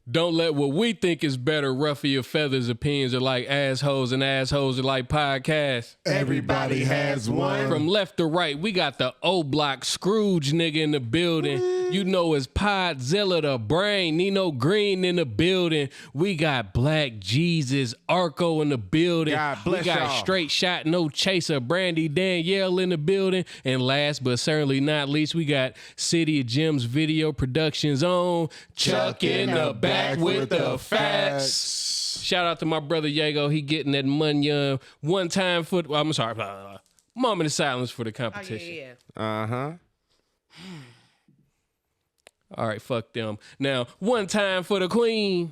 Don't let what we think is better ruffle your feathers. Opinions are like assholes and assholes are like podcasts. Everybody has one. From left to right, we got the O-Block Scrooge nigga in the building. You know it's Podzilla the Brain, Nino Green in the building. We got Black Jesus, Arco in the building. God bless we got y'all. Straight Shot, No Chaser, Brandy Danielle in the building. And last but certainly not least, we got City of Gems Video Productions on Chuck in the Back with the facts. Shout out to my brother Yago. He getting that money. One time for, I'm sorry, moment of silence for the competition. Yeah. Uh-huh. All right, fuck them. Now, one time for the queen.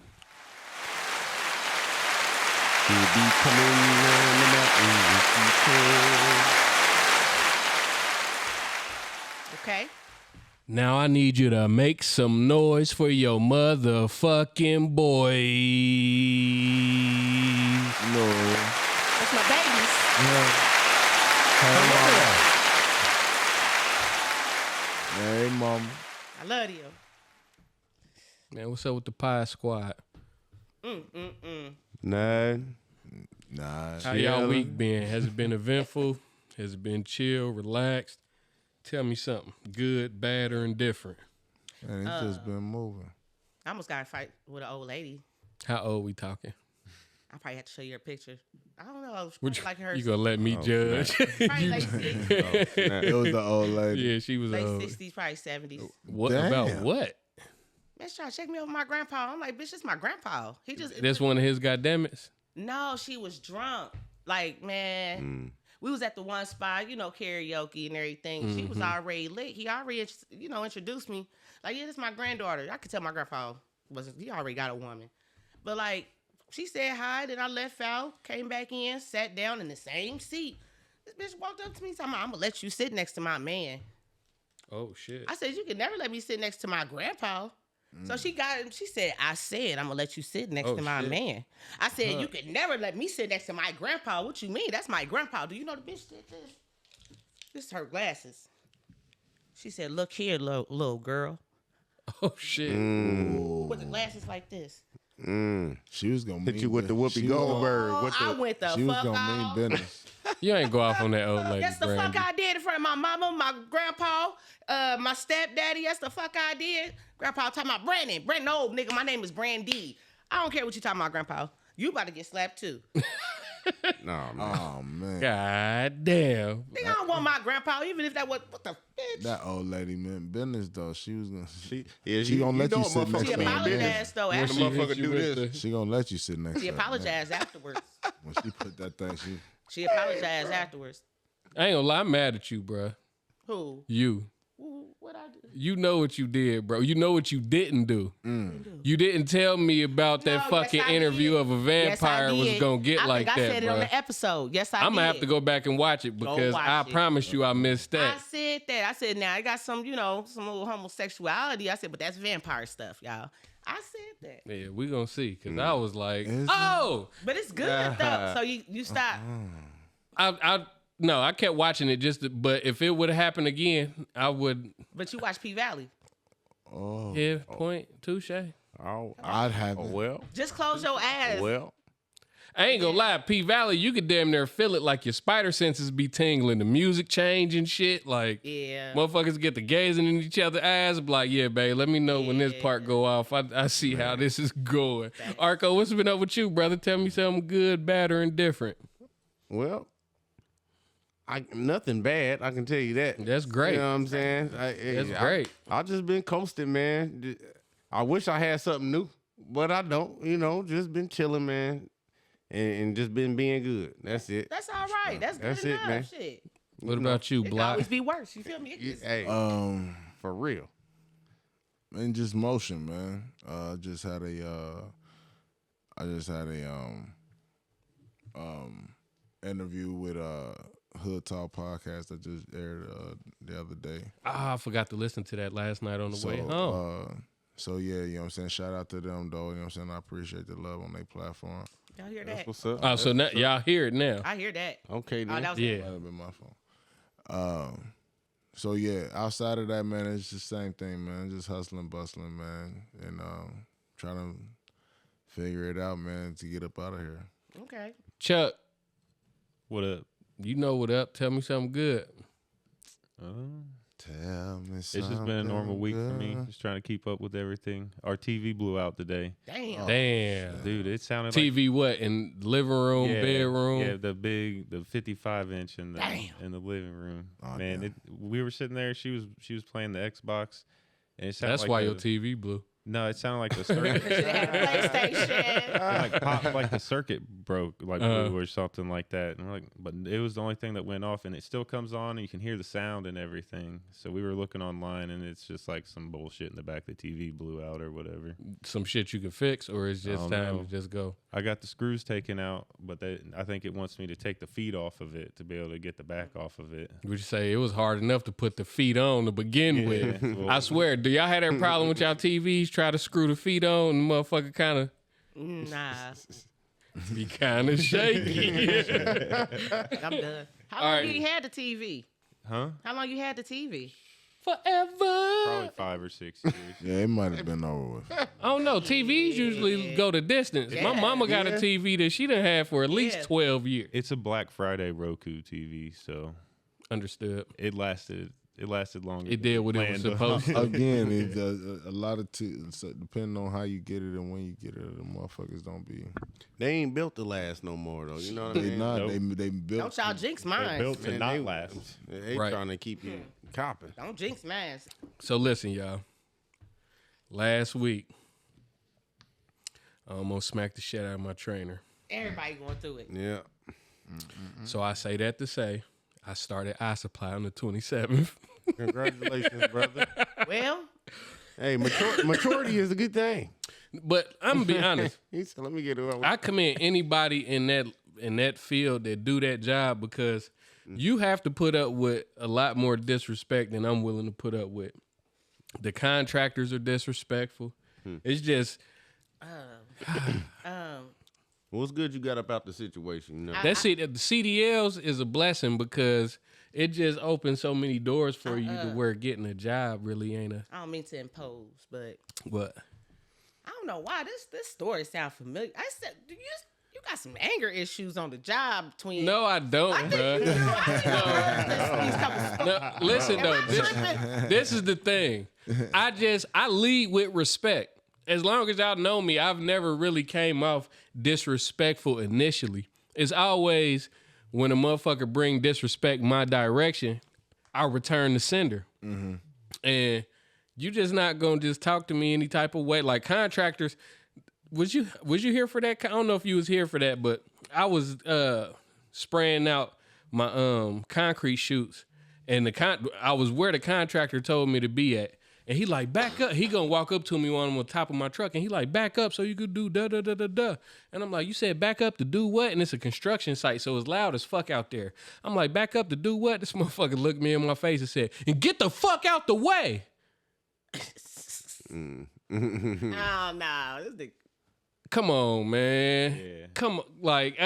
Okay. Now I need you to make some noise for your motherfucking boy. No. That's my babies. Hey, mama. I love you. Man, what's up with the Pie Squad? Nah. How y'all week been? Has it been eventful? Has it been chill, relaxed? Tell me something. Good, bad, or indifferent? Man, it's just been moving. I almost got a fight with an old lady. How old we talking? I probably have to show you her picture. I don't know. Which, Like her. you gonna let me judge? Probably late 60s. It was the old lady. Yeah, she was Late old. 60s, probably 70s. What Damn. about what? Man, she tried to check me over my grandpa. I'm like, bitch, this my grandpa. He just That's one of his goddammits. No, she was drunk. Like, man, we was at the one spot, you know, karaoke and everything. She was already lit. He already, you know, introduced me. Like, yeah, this is my granddaughter. I could tell my grandpa he already got a woman. But like, she said hi, then I left out, came back in, sat down in the same seat. This bitch walked up to me, talking about, I'm gonna let you sit next to my man. Oh shit. I said, you can never let me sit next to my grandpa. So she said, I said, I'm gonna let you sit next to my shit. man. I said, you could never let me sit next to my grandpa. What you mean? That's my grandpa. Do you know the bitch did this? This is her glasses. She said, look here, little girl. Oh shit. With the glasses like this. She was gonna Hit you with the Whoopi Goldberg. Oh, With I the, went the She was fuck gonna off. mean business. You ain't go off on that old lady. That's the Brandy. fuck I did in front of my mama, my grandpa, my stepdaddy. That's the fuck I did. Grandpa talking about Brandon. Brandon, old nigga, my name is Brandy. I don't care what you talking about, grandpa. You about to get slapped too. no, man. Oh man, God damn. Nigga, I don't want my grandpa, even if that was, what the bitch? that old lady meant business though. She was gonna. Yeah, She gonna let you know sit a next She to her. apologized though. When After she hit motherfucker you do with this. the- She gonna let you sit next she to her. apologized afterwards. When she put that thing, She apologized afterwards. I ain't gonna lie, I'm mad at you, bro. Who? You. What I do? You know what you did, bro. You know what you didn't do. You didn't tell me about that No, fucking yes, I interview did. of a Yes, I vampire was did. gonna get I like think that, I said it bro. on the episode. Yes, I did. I'm gonna have to go back and watch it because watch I it. promise you I missed I that. said that. I said, now I got some, you know, some little homosexuality. I said, but that's vampire stuff, y'all. I said that. Yeah, we gonna see. Cause I was like, Is it? oh, But it's good though. So you stop. No, I kept watching it but if it would have happened again, I would. But you watch P Valley. oh, Yeah, point, touche. I'd have. Well, Just close your ass. well. I ain't gonna lie, P Valley, you could damn near feel it like your spider senses be tingling, the music change and shit. Like, Yeah. motherfuckers get to gazing in each other's eyes, be like, yeah, babe, let me know when this part go off. I see how this is going. Arco, what's been up with you, brother? Tell me something good, bad, or indifferent. Well, nothing bad. I can tell you that. That's great. You know what I'm saying? That's great. I just been coasting, man. I wish I had something new, but I don't. You know, just been chilling, man, and just been being good. That's it. That's all right. That's good That's it, enough. man. Shit. What about you, It could Block? always be worse. You feel me? It's- Hey, for real. And just motion, man. I just had a interview with Hood Talk podcast that just aired the other day. I forgot to listen to that last night on the So way home. so yeah, you know what I'm saying? Shout out to them though, you know what I'm saying? I appreciate the love on their platform. Y'all hear That's that? what's up. Oh, so now y'all hear it now. I hear that. Okay, Oh, then. that was Yeah. Might have been my phone. So yeah, outside of that, man, it's just the same thing, man. Just hustling, bustling, man, and trying to figure it out, man, to get up out of here. Okay. Chuck, What up? you know what up. Tell me something good. Tell me It's just been a normal week for me. good. Just trying to keep up with everything. Our TV blew out today. Damn. Damn. Dude, it sounded TV what? In living room, like bedroom? Yeah, the 55-inch in the Damn. in the living room. Oh, Man, damn. we were sitting there. She was playing the Xbox, and it sounded That's like why the, your TV blew. No, it sounded like the circuit. Should have had PlayStation. like pop, like the circuit broke, like Uh-huh. blew or something like that. And we're like, but it was the only thing that went off, and it still comes on, and you can hear the sound and everything. So we were looking online, and it's just like some bullshit in the back. The TV blew out or whatever. Some shit you can fix, or it's just don't time know. to just go. I got the screws taken out, but I think it wants me to take the feet off of it to be able to get the back off of it. Would you say it was hard enough to put the feet on to begin with? Well, I swear, do y'all have that problem with y'all TVs? Try to screw the feet on, and the motherfucker kind of Nah, be kind of shaky. I'm done. How All long right. you had the TV? huh? How long you had the TV? Forever. Probably 5 or 6 years. Yeah, it might have been over with. I don't know. TVs usually go the distance. My Yeah. mama got a TV that she done had for at least Yeah. 12 years. It's a Black Friday Roku TV, so Understood. it lasted longer. It than did what it was planned on. supposed to. Again, it, a lot of so depending on how you get it and when you get it, the motherfuckers don't be. They ain't built to last no more though. You know what I They mean? not. Nope. They built. Don't y'all jinx They're mine. built to Man, not they- last. They Right. trying to keep you copping. Don't jinx mine. So listen, y'all. Last week, I almost smacked the shit out of my trainer. Everybody going through it. Yeah. So I say that to say, I started eye supply on the 27th. Congratulations, brother. Well, Hey, maturity is a good thing. But I'm gonna be honest. He said, "Let me get it." I commend anybody in that field that do that job because you have to put up with a lot more disrespect than I'm willing to put up with. The contractors are disrespectful. It's just What's good you got about the situation? You know? that's it. The CDLs is a blessing because it just opens so many doors for you to where getting a job really ain't a I don't mean to impose, but what. I don't know why this story sounds familiar. I said, you got some anger issues on the job, twin. No, I don't, I think you bruh. do. I think I've heard these couple No, listen though, Am I tripping? this is the thing. I lead with respect. As long as y'all know me, I've never really came off disrespectful initially. It's always when a motherfucker bring disrespect my direction, I return the sender. And you just not gonna just talk to me any type of way. Like contractors, was you here for that? I don't know if you was here for that, but I was spraying out my concrete chutes, and I was where the contractor told me to be at. And he like, back up. He gonna walk up to me when I'm on top of my truck, and he like, back up so you could do da da da da da. And I'm like, you said back up to do what? And it's a construction site, so it's loud as fuck out there. I'm like, back up to do what? This motherfucker looked me in my face and said, and get the fuck out the way. Oh no, this nigga. Come on, man. Yeah. Come on, like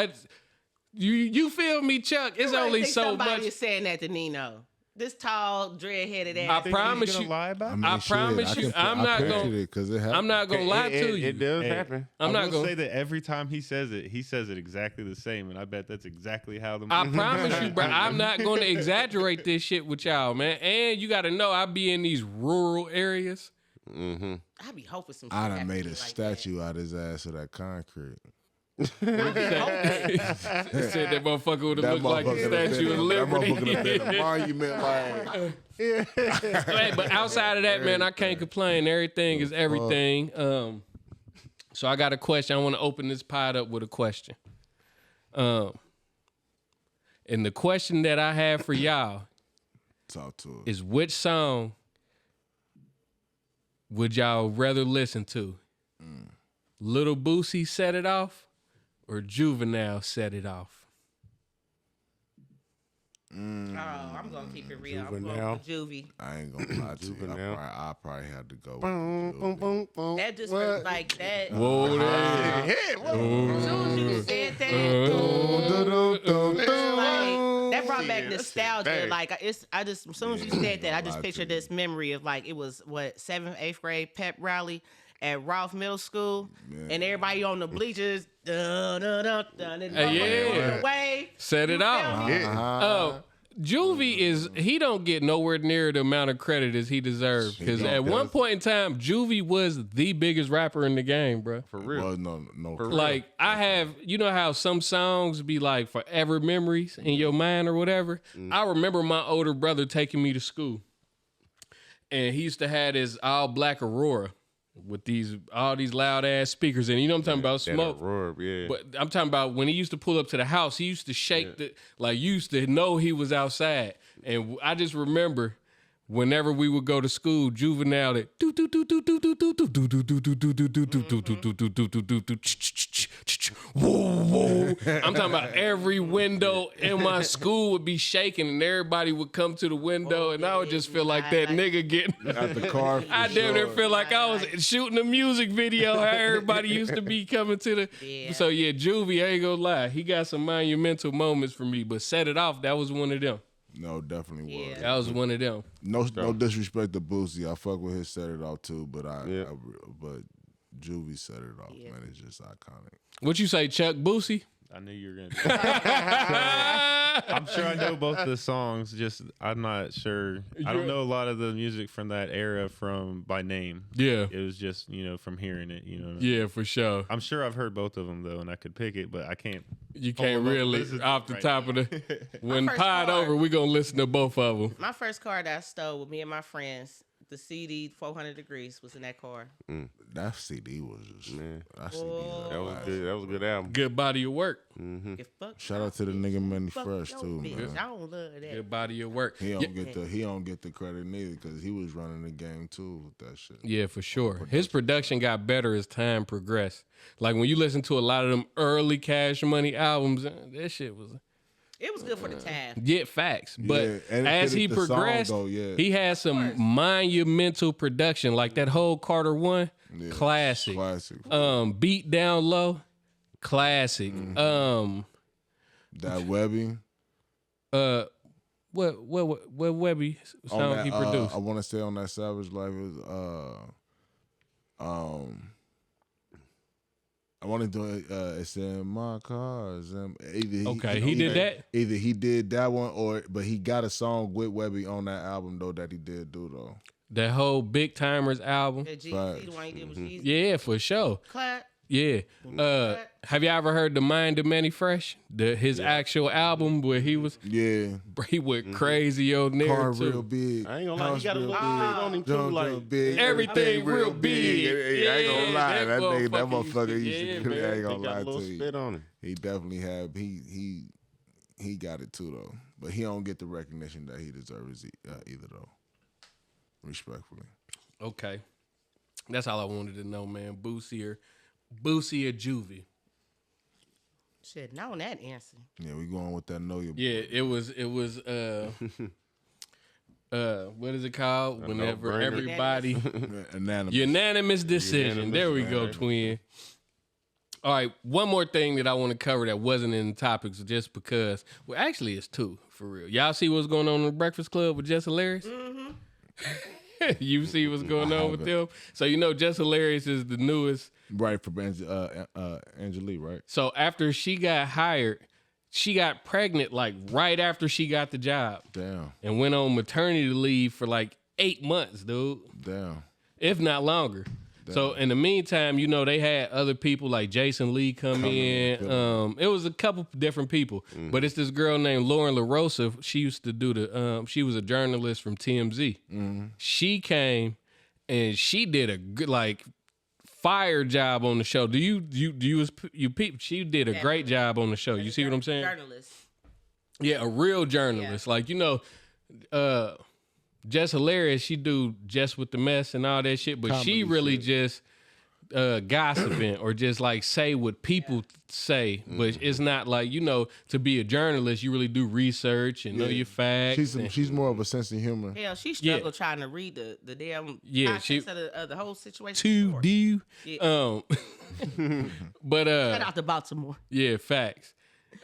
you feel me, Chuck? It's I only think so somebody much. is saying that to Nino. This tall, dread-headed I ass. promise gonna you. lie about it? I promise you, I'm not gonna- because it happened. I'm not gonna lie to you. It does Hey, happen. I'm I not will gonna say that every time he says it exactly the same, and I bet that's exactly how the. I promise you, bro. I'm not going to exaggerate this shit with y'all, man. And you got to know, I be in these rural areas. I be hoping some. shit I done happen made to a me like statue out his ass of that concrete. Said that motherfucker would have looked like the would've been Statue of that Liberty. motherfucker would've been a monument, like Hey, but outside of that, man, I can't complain. Everything is everything. So I got a question. I want to open this pod up with a question. And the question that I have for y'all talk to us. is, which song would y'all rather listen to? Little Boosie Set It Off or Juvenile Set It Off? Oh, I'm gonna keep it real. I'm going Juvenile. with Juvie. I ain't gonna lie to you. Juvenile. I probably had to go. Boom, boom, boom, boom. That just What? was like that. Whoa, there. Yeah, As soon as you said that, like that brought back nostalgia. bang. Like as soon as you said that, I just pictured this memory of like it was what 7th, 8th grade pep rally, at Ralph Middle School, and everybody on the bleachers, dun, dun, dun, dun, and yeah. away. Set it off. Juvie he don't get nowhere near the amount of credit as he deserves. Because at one point in time, Juvie was the biggest rapper in the game, bro. For real. Well, no. Like I have, you know how some songs be like forever memories in your mind or whatever. I remember my older brother taking me to school, and he used to have his all black Aurora with all these loud ass speakers, and you know what I'm talking about, smoke. Roar, yeah. But I'm talking about when he used to pull up to the house, he used to shake you used to know he was outside. And I just remember whenever we would go to school, Juvenile that I'm talking about every window in my school would be shaking and everybody would come to the window and I would just feel like that nigga getting At the car. I damn near feel like I was shooting a music video how everybody used to be coming to the So yeah, Juvie, I ain't gonna lie, he got some monumental moments for me, but Set It Off, that was one of them. No, definitely was. That was one of them. No disrespect to Boosie. I fuck with his Set It Off too, but but Juvie Set It Off, man, it's just iconic. What you say, Chuck? Boosie? I knew you were gonna. I'm sure I know both the songs. Just I'm not sure. I don't know a lot of the music from that era by name. Yeah. It was just from hearing it. Yeah, for sure. I'm sure I've heard both of them though, and I could pick it, but I can't. You can't really off the top of the. When first pod car. over, we gonna listen to both of them. My first car that I stole with me and my friends, the CD 400 Degrees was in that car. That CD was just that CD. That was good. That was a good album. Good body of work. Shout out to the nigga Manny Fuck Fresh your too, bitch. man. I don't love that. Good body of work. He don't get the credit neither because he was running the game too with that shit. Yeah, for sure. His production got better as time progressed. Like when you listen to a lot of them early Cash Money albums, that shit was. It was good for the time. Get facts, but Yeah, and it as fitted he the song, progressed, though, yeah. he had some monumental production, like that whole Carter One, Yeah, classic. Classic. Beat Down Low, classic. That Webby. What Webby song he produced? I want to say on that Savage Life is I want to do it. It's in my cars. He did that. Either he did that one, but he got a song with Webby on that album though that he did do though. That whole Big Timers album. The Jeezy, the one he did with Jeezy. Yeah, for sure. Clap. Yeah. Have you ever heard The Mind of Manny Fresh? His actual album where he was he went crazy on there Car too. real big. I ain't gonna lie, he House got a real little big, shit on him too, junk like big. Everything real big. I ain't gonna lie, Yeah, that motherfucker motherfucker used to- used to. yeah, I ain't he gonna got lie a little to you. spit on him. He definitely had. He got it too though, but he don't get the recognition that he deserves either though. Respectfully. Okay. That's all I wanted to know, man. Boosie or Juvie. Shit, now that answer. Yeah, we going with that. Know your. Yeah, it was what is it called? Whenever no-brainer. everybody Unanimous. unanimous decision. Unanimous, There we go, man. twin. All right, one more thing that I want to cover that wasn't in the topics just because. Well, actually, it's two for real. Y'all see what's going on in the Breakfast Club with Jess Hilarious? You see what's going on with them? So you know Jess Hilarious is the newest. Right for Angelique, right? So after she got hired, she got pregnant like right after she got the job Damn, and went on maternity leave for like 8 months, dude, damn. if not longer. So in the meantime, you know, they had other people like Jason Lee come in. It was a couple different people, but it's this girl named Lauren LaRosa. She used to do she was a journalist from TMZ. She came and she did a good fire job on the show. You peep? She did a great job on the show. You see what I'm saying? Journalist. Yeah, a real journalist. Yeah. Like, you know, Jess Hilarious, she do Jess with the Mess and all that shit, but she Comedy really shit. just gossiping or just like say what people say. But it's not like, you know, to be a journalist, you really do research and know your facts. She's more of a sense of humor. Hell, she struggled trying to read the damn she- context of the whole situation. to before. do. Yeah. But Shout out to Baltimore. yeah, facts.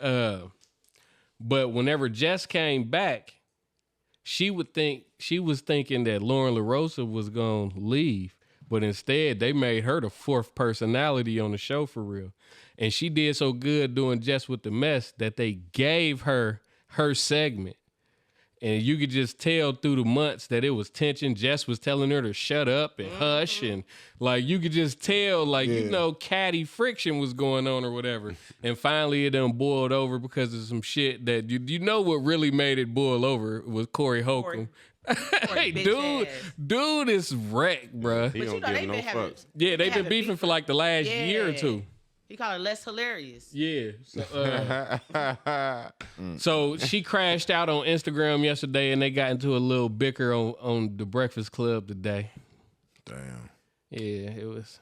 But whenever Jess came back, she was thinking that Lauren LaRosa was gonna leave. But instead, they made her the fourth personality on the show for real. And she did so good doing Just with the Mess that they gave her segment. And you could just tell through the months that it was tension. Jess was telling her to shut up and hush. And like, you could just tell, like, you know, catty friction was going on or whatever. And finally it done boiled over because of some shit that, you know what really made it boil over was Corey Holcomb. Hey, dude is wrecked, bruh. He But don't you know, give they no been having, fucks. Yeah, they've been having beefing for like the last year or two. He called it less hilarious. Yeah. So she crashed out on Instagram yesterday and they got into a little bicker on the Breakfast Club today. Damn. Yeah, it was.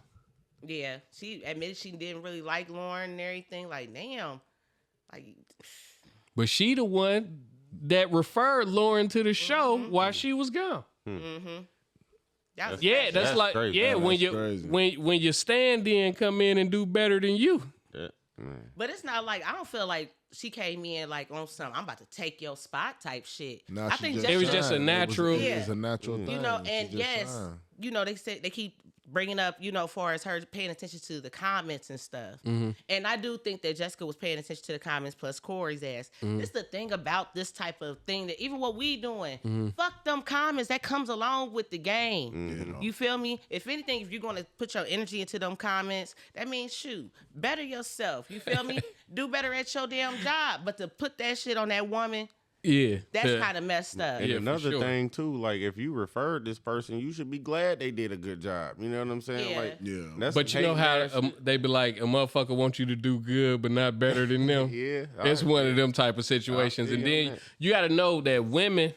Yeah, she admitted she didn't really like Lauren and everything. Like, damn. Like, But she the one that referred Lauren to the show while she was gone. that was Yeah, crazy. that's like crazy. yeah, when That's you crazy. when your stand-in come in and do better than you. Yeah, man. But it's not like, I don't feel like she came in like on some, I'm about to take your spot type shit. Nah, I she think just It was just a signed. natural- It was a natural thing. You know, She and just yes, signed. you know, they say they keep bringing up, you know, far as her paying attention to the comments and stuff. And I do think that Jessica was paying attention to the comments plus Corey's ass. It's the thing about this type of thing that even what we doing, fuck them comments that comes along with the game. You feel me? If anything, if you're going to put your energy into them comments, that means shoot, better yourself. You feel me? Do better at your damn job. But to put that shit on that woman, Yeah. that's kind of messed up. And Yeah, for another sure. thing too, like if you referred this person, you should be glad they did a good job. You know what I'm saying? Yeah. Like, Yeah. that's But some you know how hating ass shit. they be like, a motherfucker wants you to do good, but not better than them. Yeah, It's one of them type of situations. I And feel then that. you got to know that women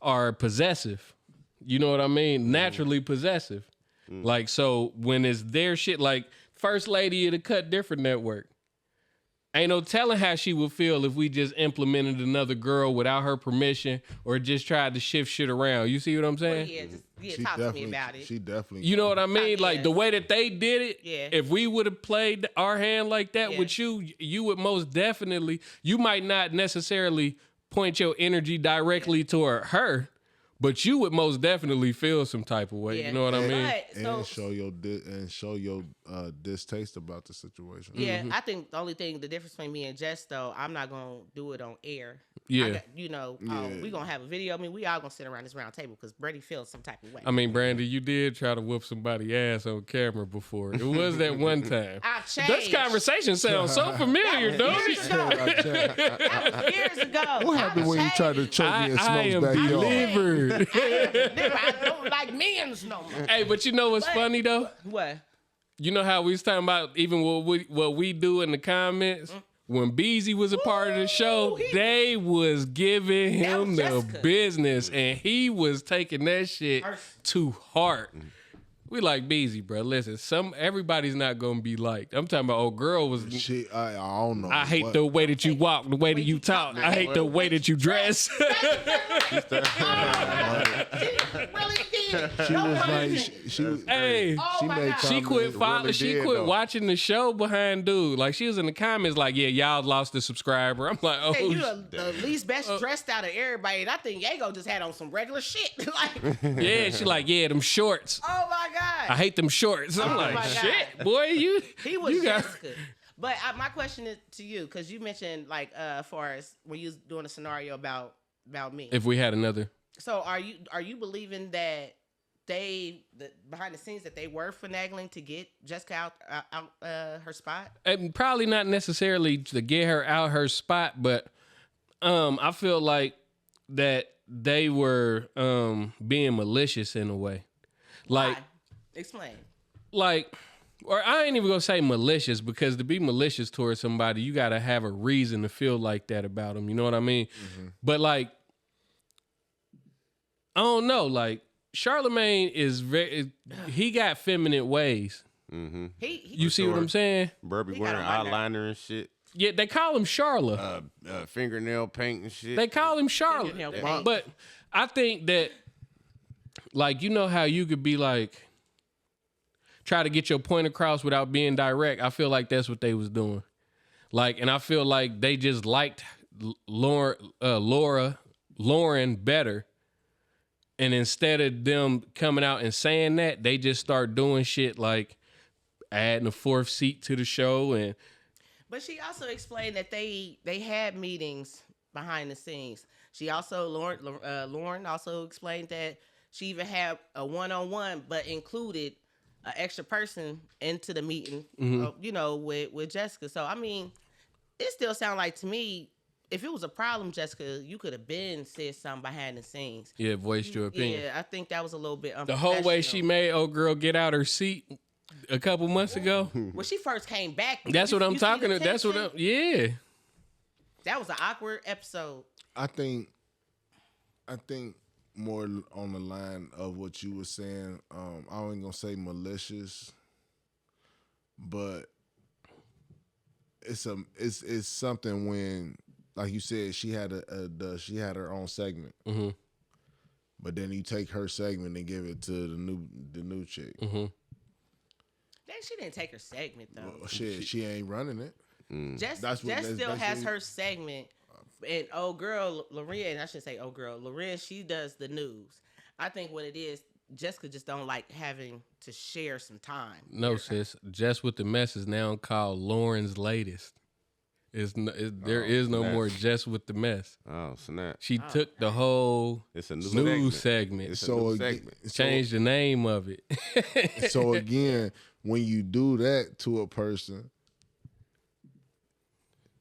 are possessive. You know what I mean? Naturally possessive. Like, so when it's their shit, like First Lady of the Cut Different Network, ain't no telling how she would feel if we just implemented another girl without her permission or just tried to shift shit around. You see what I'm saying? Yeah, just She talk to me definitely- about it. She definitely. You know what I mean? Like yes. the way that they did it, Yeah. if we would have played our hand like that Yeah. with you, you would most definitely, you might not necessarily point your energy directly toward her, but you would most definitely feel some type of way. Yeah. You know what I mean? But, And so, show your distaste about the situation. yeah, I think the only thing, the difference between me and Jess, though, I'm not going to do it on air. Yeah. You know, Yeah. we going to have a video. I mean, we all going to sit around this round table because Brady feels some type of way. I mean, Brandy, you did try to whoop somebody's ass on camera before. It was that one time. I've This changed. conversation sounds so familiar, don't years it? ago. That was years ago. What happened when you tried to choke me in I am Smoke's backyard? delivered. I don't like men's no more. Hey, but you know what's But- funny though? What? You know how we was talking about even what we do in the comments? When Beezy was a part of the show, they was giving him was the Jessica. business, and he was taking that shit Person. to heart. We like Beezy, bro. Listen, everybody's not gonna be liked. I'm talking about old girl was. I don't know. I hate what- the way that you walk, the way that you talk. I hate the way that you dress. Really did. She was like, she was. Hey. Oh she my made God. She comments. quit following. really She did, quit though. watching the show behind dude. Like she was in the comments, like, "Yeah, y'all lost a subscriber." I'm like, "Oh, Hey, you sh- the least best dressed out of everybody. And I think Yago just had on some regular shit. Like, yeah." She like, "Yeah, them shorts. oh my God. I hate them shorts." I'm Oh like, my God. "Shit, boy, you." He was you got- Jessica. But my question is to you, because you mentioned like as far as when you was doing a scenario about me. If we had another, So are you believing that behind the scenes that they were finagling to get Jessica out her spot? and probably not necessarily to get her out her spot, but I feel like that they were being malicious in a way, like. Why? Explain. Like, or I ain't even gonna say malicious, because to be malicious towards somebody, you gotta have a reason to feel like that about them. You know what I mean? But like, I don't know. Like, Charlemagne is he got feminine ways. You see what I'm saying? Bro be He got wearing a lighter. eyeliner and shit, Yeah, they call him Charla. fingernail paint and shit. They call him Fingernail Charlotte. paint. But I think that, like, you know how you could be like, try to get your point across without being direct. I feel like that's what they was doing. Like, and I feel like they just liked Lauren better. And instead of them coming out and saying that, they just start doing shit like adding a fourth seat to the show. And But she also explained that they had meetings behind the scenes. She also Lauren also explained that she even had a one-on-one, but included an extra person into the meeting. With Jessica. So I mean, it still sounds like to me, if it was a problem, Jessica, you could have been said something behind the scenes. yeah, voiced your opinion. Yeah, I think that was a little bit The unprofessional. whole way she made old girl get out her seat a couple months ago. when she first came back. That's what I'm you see talking the about. That's what tension? yeah. That was an awkward episode. I think more on the line of what you were saying. I ain't gonna say malicious, but it's something when, like you said, she had she had her own segment, but then you take her segment and give it to the new chick. She didn't take her segment though. Well, shit, she ain't running it. Jess That's what- still that's has what- her segment. And old girl, Loren, I shouldn't say old girl, Loren, she does the news. I think what it is, Jessica just don't like having to share some time. No, sis. Just with the mess is now called Lauren's latest. There is no snap. more Just with the mess. Oh, snap. She took the whole It's a new news segment. segment, It's a So new again, segment. changed the name of it. So again, when you do that to a person,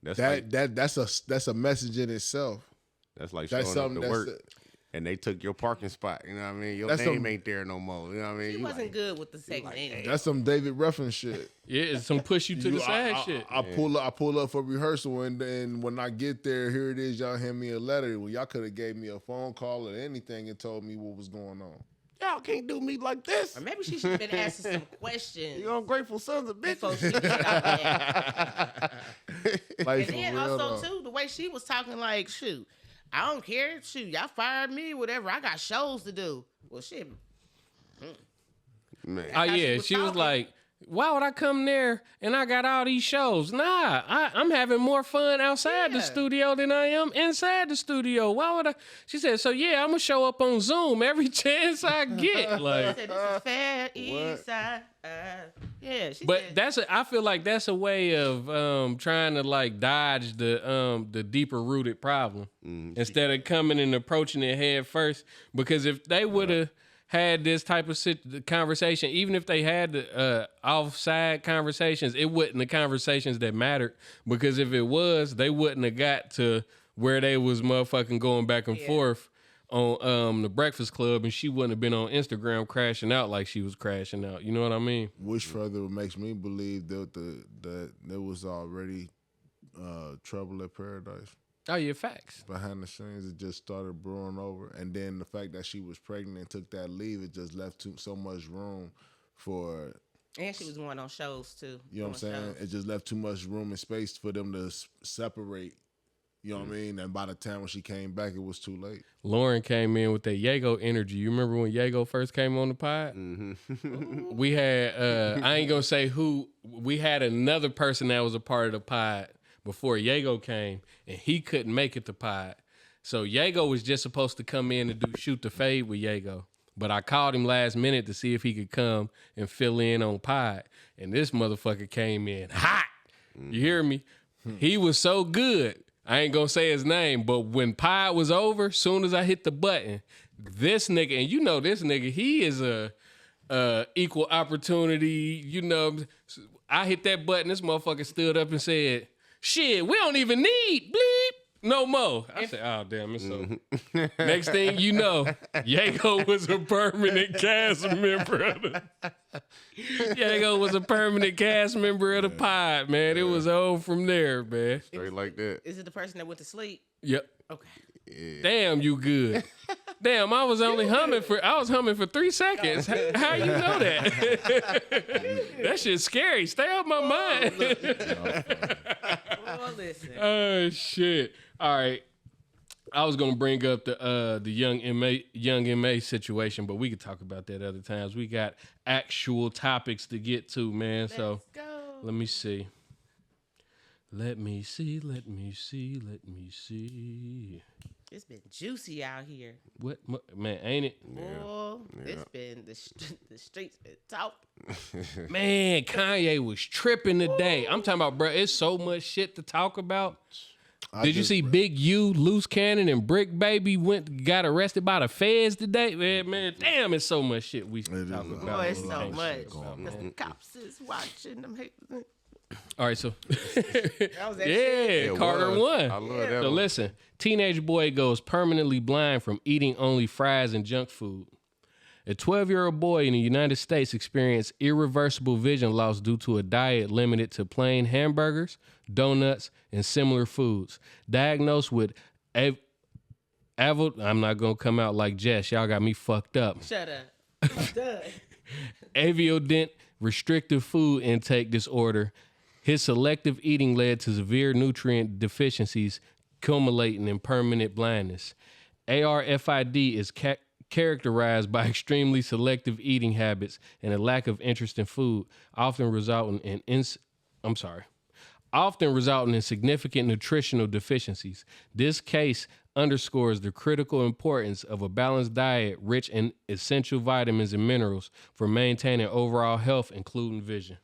That's like that's a message in itself. that's like That's showing up something to work that's and they took your parking spot. You know what I mean? Your That's name some- ain't there no more. You know what I mean? She You wasn't like, good with the segment anyway. that's some David Ruffin shit. Yeah, it's some push you to the side I, shit. I pull up for rehearsal, and then when I get there, here it is. Y'all hand me a letter. Well, y'all could have gave me a phone call or anything and told me what was going on. y'all can't do me like this. Or maybe she should have been asking some questions You ungrateful sons of before bitches. she get out there. Like And for then real, also though. too, the way she was talking, like, shoot, I don't care. Shoot, y'all fired me, whatever. I got shows to do. Well, shit. Man. Oh how she yeah, was she was talking. like, "Why would I come there and I got all these shows? Nah, I'm having more fun outside the Yeah. studio than I am inside the studio. Why would I?" She said, "So yeah, I'm gonna show up on Zoom every chance I get." I Like, said, this is fair, east side. Yeah, she but said, I feel like that's a way of trying to like dodge the deeper rooted problem instead of coming and approaching it head first. Because if they would have had this type of conversation, even if they had the offside conversations, it wasn't the conversations that mattered. Because if it was, they wouldn't have got to where they was motherfucking going back and forth on the Breakfast Club, and she wouldn't have been on Instagram crashing out like she was crashing out. You know what I mean? Which further makes me believe that there was already trouble at Paradise. Oh yeah, facts. Behind the scenes, it just started brewing over, and then the fact that she was pregnant and took that leave, it just left so much room for, and she was going on shows too. you know what I'm doing saying? shows. It just left too much room and space for them to separate. You know what I mean? And by the time when she came back, it was too late. Lauren came in with that Yago energy. You remember when Yago first came on the pod? We had, I ain't gonna say who, we had another person that was a part of the pod before Yago came, and he couldn't make it to pod. So Yago was just supposed to come in and do Shoot the Fade with Yago. But I called him last minute to see if he could come and fill in on pod. And this motherfucker came in hot. You hear me? He was so good. I ain't gonna say his name, but when pod was over, soon as I hit the button, this nigga, and you know this nigga, he is a equal opportunity. You know, I hit that button, this motherfucker stood up and said, "Shit, we don't even need bleep no more." I said, "Oh damn, it's over." Next thing you know, Yago was a permanent cast member of the. Yago was a permanent cast member of the pod, man. It was over from there, man. Straight like that. Is it the person that went to sleep? Yep. Okay. Damn, you good. Damn, I was humming for 3 seconds. How you know that? That shit's scary. Stay out my mind. Well, listen. Oh shit. All right. I was gonna bring up the young MA situation, but we could talk about that other times. We got actual topics to get to, man. So Let's go. let me see. Let me see. It's been juicy out here. What man, ain't it? Boy, it's been the streets been talking. Man, Kanye was tripping today. I'm talking about, bro. It's so much shit to talk about. Did you see Big U, Loose Cannon, and Brick Baby got arrested by the feds today? Man, damn, it's so much shit we talk about. Boy, it's so much. Because the cops is watching them. All right, so That was that shit. yeah, Carter won. I love that So one. listen, teenage boy goes permanently blind from eating only fries and junk food. A 12-year-old boy in the United States experienced irreversible vision loss due to a diet limited to plain hamburgers, donuts, and similar foods. Diagnosed with I'm not going to come out like Jess. Y'all got me fucked up. Shut up. Done. Aviodent restrictive food intake disorder. His selective eating led to severe nutrient deficiencies, culminating in permanent blindness. ARFID is characterized by extremely selective eating habits and a lack of interest in food, often resulting in significant nutritional deficiencies. This case underscores the critical importance of a balanced diet rich in essential vitamins and minerals for maintaining overall health, including vision.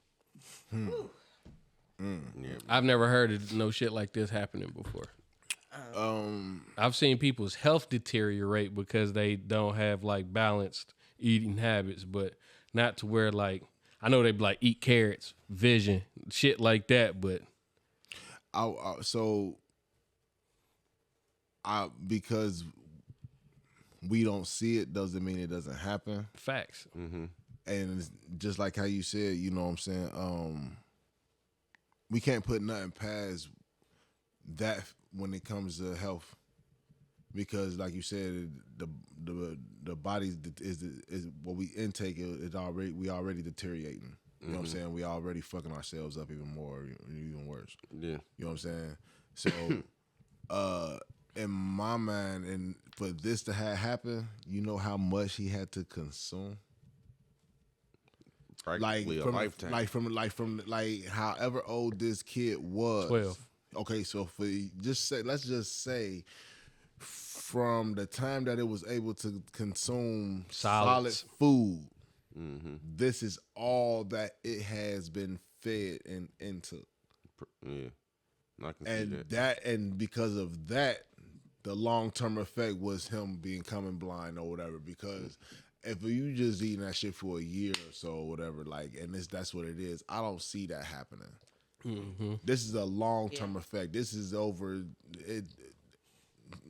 I've never heard of no shit like this happening before. I've seen people's health deteriorate because they don't have like balanced eating habits, but not to where like I know they like eat carrots, vision, shit like that, but because we don't see it doesn't mean it doesn't happen. facts. And it's just like how you said, you know what I'm saying? We can't put nothing past that when it comes to health, because like you said, the body is what we intake is already deteriorating. You know what I'm saying? We already fucking ourselves up even more, even worse. Yeah. You know what I'm saying? So, in my mind, and for this to have happened, you know how much he had to consume. Practically a lifetime. Like however old this kid was. 12. Okay, so let's just say from the time that it was able to consume solid Solids. food, this is all that it has been fed and into. Yeah. I can see And and because of that, the long-term effect was him becoming blind or whatever. Because if you just eating that shit for a year or so or whatever, like, and that's what it is, I don't see that happening. This is a long-term effect. This is over it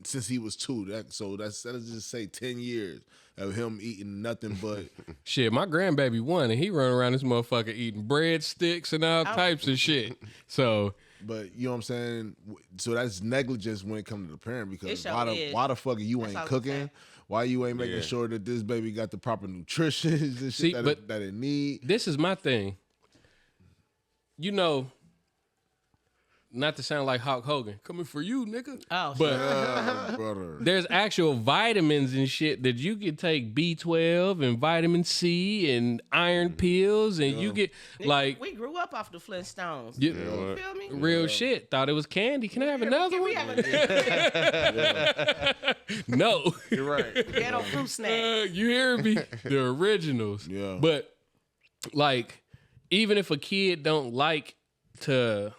since he was 2. Let's just say 10 years of him eating nothing but Shit, my grandbaby won, and he run around this motherfucker eating breadsticks and all types of shit. So, but you know what I'm saying? So that's negligence when it comes to the parent, because It sure is. why the fuck you That's all ain't I'm cooking? saying. Why you ain't making sure that this baby got the proper nutrition and shit See, that it need? this is my thing. You know, not to sound like Hulk Hogan, coming for you, nigga. Oh, But Brother. there's actual vitamins and shit that you can take, B12 and vitamin C and iron pills, and you get like we grew up off the Flintstones. you- You feel me? real shit. Thought it was candy. Can I have another Can we one? have a No. You're right. ghetto fruit snack? You hear me? The originals. Yeah. But like, even if a kid don't like to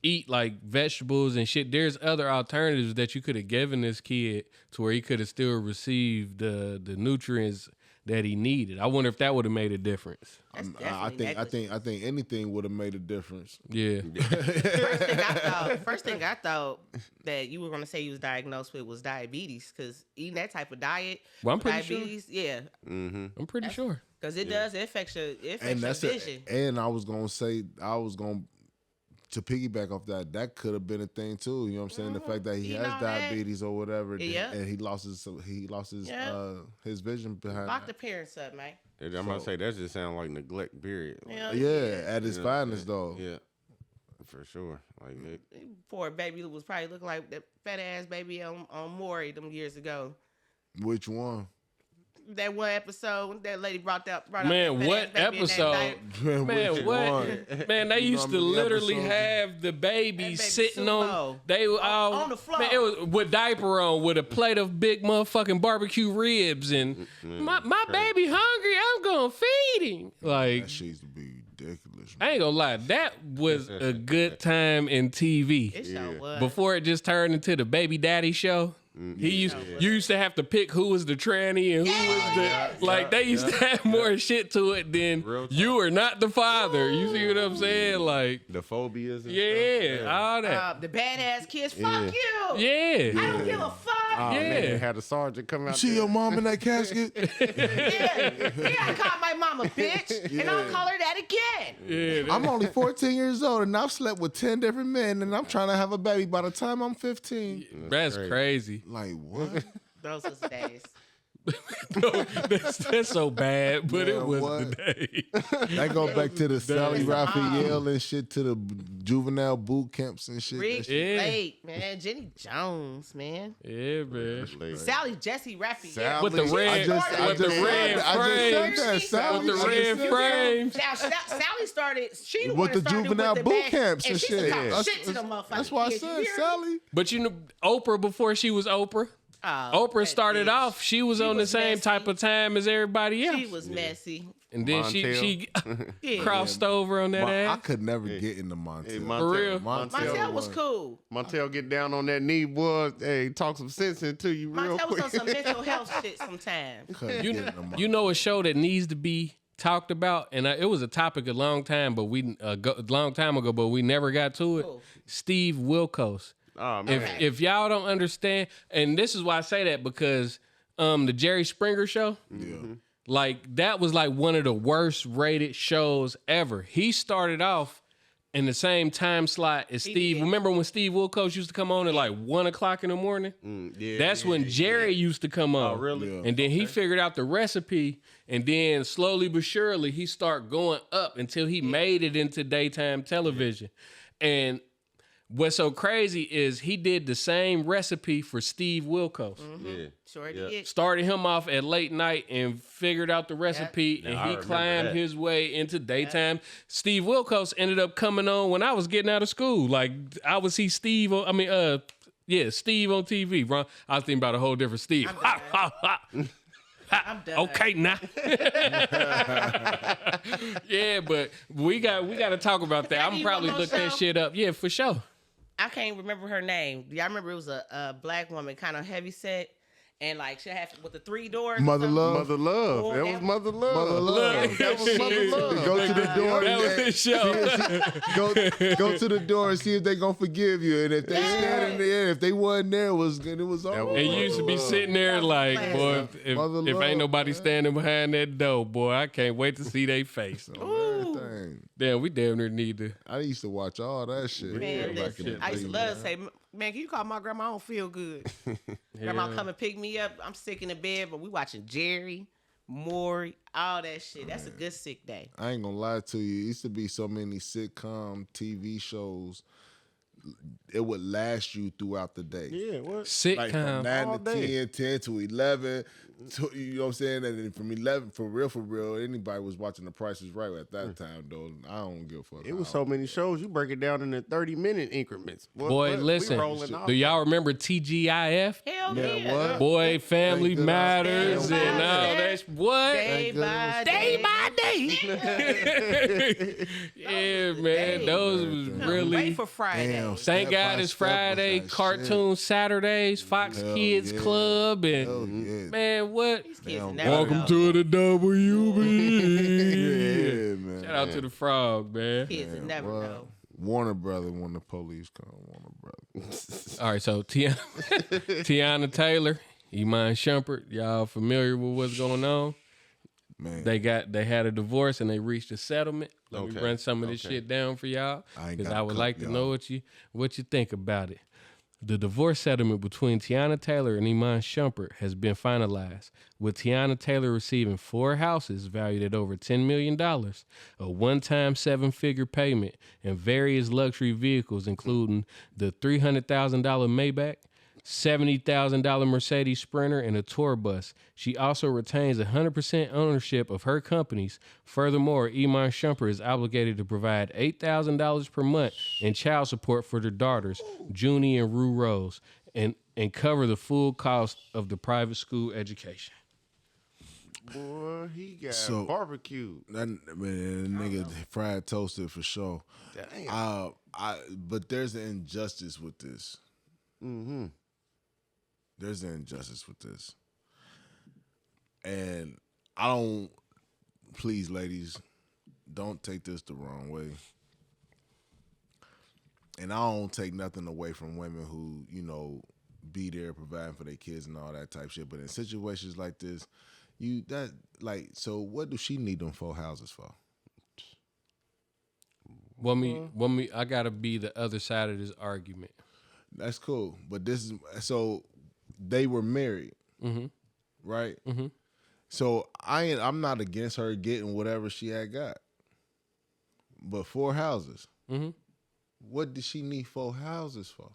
eat like vegetables and shit, there's other alternatives that you could have given this kid to where he could have still received the nutrients that he needed. I wonder if that would have made a difference. That's I definitely think anything would have made a difference. Yeah. First thing I thought that you were gonna say you was diagnosed with was diabetes, because eating that type of diet, Well, I'm pretty sure. diabetes, yeah, I'm pretty sure. because it affects your And that's vision. and I was going to piggyback off that could have been a thing too. You know what I'm saying? The fact that he You has know that. diabetes or whatever, Yeah. and he lost his vision behind. Lock the parents up, man. I'm about to say that just sounds like neglect. Period. Yeah, at his finest though. Yeah, for sure. Like it, Poor baby was probably looking like that fat ass baby on Maury them years ago. Which one? That one episode that lady brought Man, up that what fat baby in that episode? diaper. Man, which what? one? Man, they You used know to how many literally episodes? have the baby baby sitting sumo. on. They were all On the floor. Man, it was with diaper on, with a plate of big motherfucking barbecue ribs, and my baby hungry. I'm gonna feed him. Like That shit used to be ridiculous. I ain't gonna lie, that was a good time in TV. It sure was. Before it just turned into the baby daddy show. You used to have to pick who was the tranny and who was the like. They used to have more shit to it than Real talk. you are not the father. You see what I'm saying? Like, The phobias. And yeah, stuff. all that. The badass kids, fuck you. Yeah, I don't give a fuck. Oh, Yeah. man, had a sergeant come out. See there. your mom in that casket? Yeah, I call my mama bitch, and I'll call her that again. yeah. I'm only 14 years old and I've slept with 10 different men and I'm trying to have a baby by the time I'm 15. That's crazy. Like, what? Those was the days. That's so bad, but it Man, was what? the day. That go back to the Sally That's Raphael and shit, to the juvenile boot camps and shit. Rick That shit- Yeah. Lake, man. Jenny Jones, man. Yeah, man. Sally Jesse Raphael. Sally. With the red, I just with the said red that. I just frames, said that. Sally. with the I red just said frames. Now, Sally started. She the With one the that started juvenile with the boot bad- camps and she shit. talk That's- shit to them motherfuckers. That's why I kids, you said hear me? Sally. But you know, Oprah before she was Oprah. Oh, Oprah that started bitch. off. She was on the was same messy. type of time as everybody else, She was messy. and then she Yeah. crossed over on that I ass. could never get into Montel. Hey, For real? Montel was cool. Montel get down on that knee, boy. Hey, talk some sense into you real Montel was quick. on some mental health shit sometimes. Couldn't You, get into Montel. you know a show that needs to be talked about, and it was a topic a long time, but long time ago, but we never got to it. Who? Steve Wilkos. Oh man. If y'all don't understand, and this is why I say that, because the Jerry Springer show, like that was like one of the worst rated shows ever. He started off in the same time slot as Steve. did. Remember when Steve Wilkos used to come on at like 1 o'clock in the morning? Yeah, That's when Jerry used to come on. Oh, really? Yeah. And then he figured out the recipe, and then slowly but surely he started going up until he made it into daytime television. And what's so crazy is he did the same recipe for Steve Wilkos. Yeah. Sure did. Started him off at late night and figured out the recipe, and I he remember climbed that. his way into daytime. Steve Wilkos ended up coming on when I was getting out of school. Like I would see Steve. Steve on TV. Bro. I was thinking about a whole different Steve. I'm done. Okay, now. Yeah, but we got to talk about that. Can I I'm give you probably one more look that show? shit up. Yeah, for sure. I can't remember her name. Yeah, I remember it was a black woman, kind of heavy set, and like she had with the 3 doors. or Mother something. Love. Mother Love. Oh, that that- was Mother Love. Mother Love. That was Mother Love. Go to the door. That was his show. Go to the door and see if they gonna forgive you. And if they standing there, if they wasn't there, it was over. was- And you used to be sitting there like, boy, Mother if love, ain't nobody man. standing behind that door, boy, I can't wait to see their face. Everything. Damn, we damn near need to. I used to watch all that shit. Man, back in listen, the I used to day, love to man. say, man, can you call my grandma? I don't feel good. Grandma Yeah. come and pick me up. I'm sick in the bed, but we watching Jerry, Maury, all that shit. That's a good sick day. I ain't gonna lie to you. It used to be so many sitcom TV shows. It would last you throughout the day. Yeah, what? Like from Sitcom. 9 All to day. 10 to 11. You know what I'm saying? And then from 11, for real, anybody was watching The Price is Right at that time, though. I don't give a fuck. It was so many shows. You break it down into 30-minute increments. Boy, we listen. rolling off. Do y'all remember TGIF? Hell Yeah, yeah. what? Boy, Family Thank Matters goodness. and all that. What? Day by day. Yeah, man. Those was really. Wait for Friday. Damn. Thank Step God by it's Step was Friday, that Cartoon Saturdays, Fox Hell Kids yeah. Club, and Hell yeah. man, what? These kids Damn, never Welcome know. to the WB. Yeah, man. Shout out to the frog, man. Kids that never Well, know. Warner Brother when the police come. Warner Brother. All right, so Tiana Taylor, Iman Shumpert, y'all familiar with what's going on? Man, They had a divorce and they reached a settlement. Let me Okay, run some of this okay. shit down for y'all I ain't because got I a would clip, like to y'all. know what you think about it. The divorce settlement between Tiana Taylor and Iman Shumpert has been finalized, with Tiana Taylor receiving 4 houses valued at over $10 million, a one-time 7-figure payment, and various luxury vehicles, including the $300,000 Maybach, $70,000 Mercedes Sprinter, and a tour bus. She also retains 100% ownership of her companies. Furthermore, Iman Shumpert is obligated to provide $8,000 per month in child support for their daughters, Junie and Rue Rose, and cover the full cost of the private school education. Boy, he got So- barbecued. That man, nigga fried toasted for sure. Damn. But there's an injustice with this. Mm-hmm. There's an injustice with this. And I don't, please, ladies, don't take this the wrong way. And I don't take nothing away from women who, you know, be there providing for their kids and all that type shit. But in situations like this, so what do she need them 4 houses for? I gotta be the other side of this argument. That's cool. But this is, so they were married, right? Mhm. So I'm not against her getting whatever she had got. But 4 houses. Mhm. What did she need 4 houses for?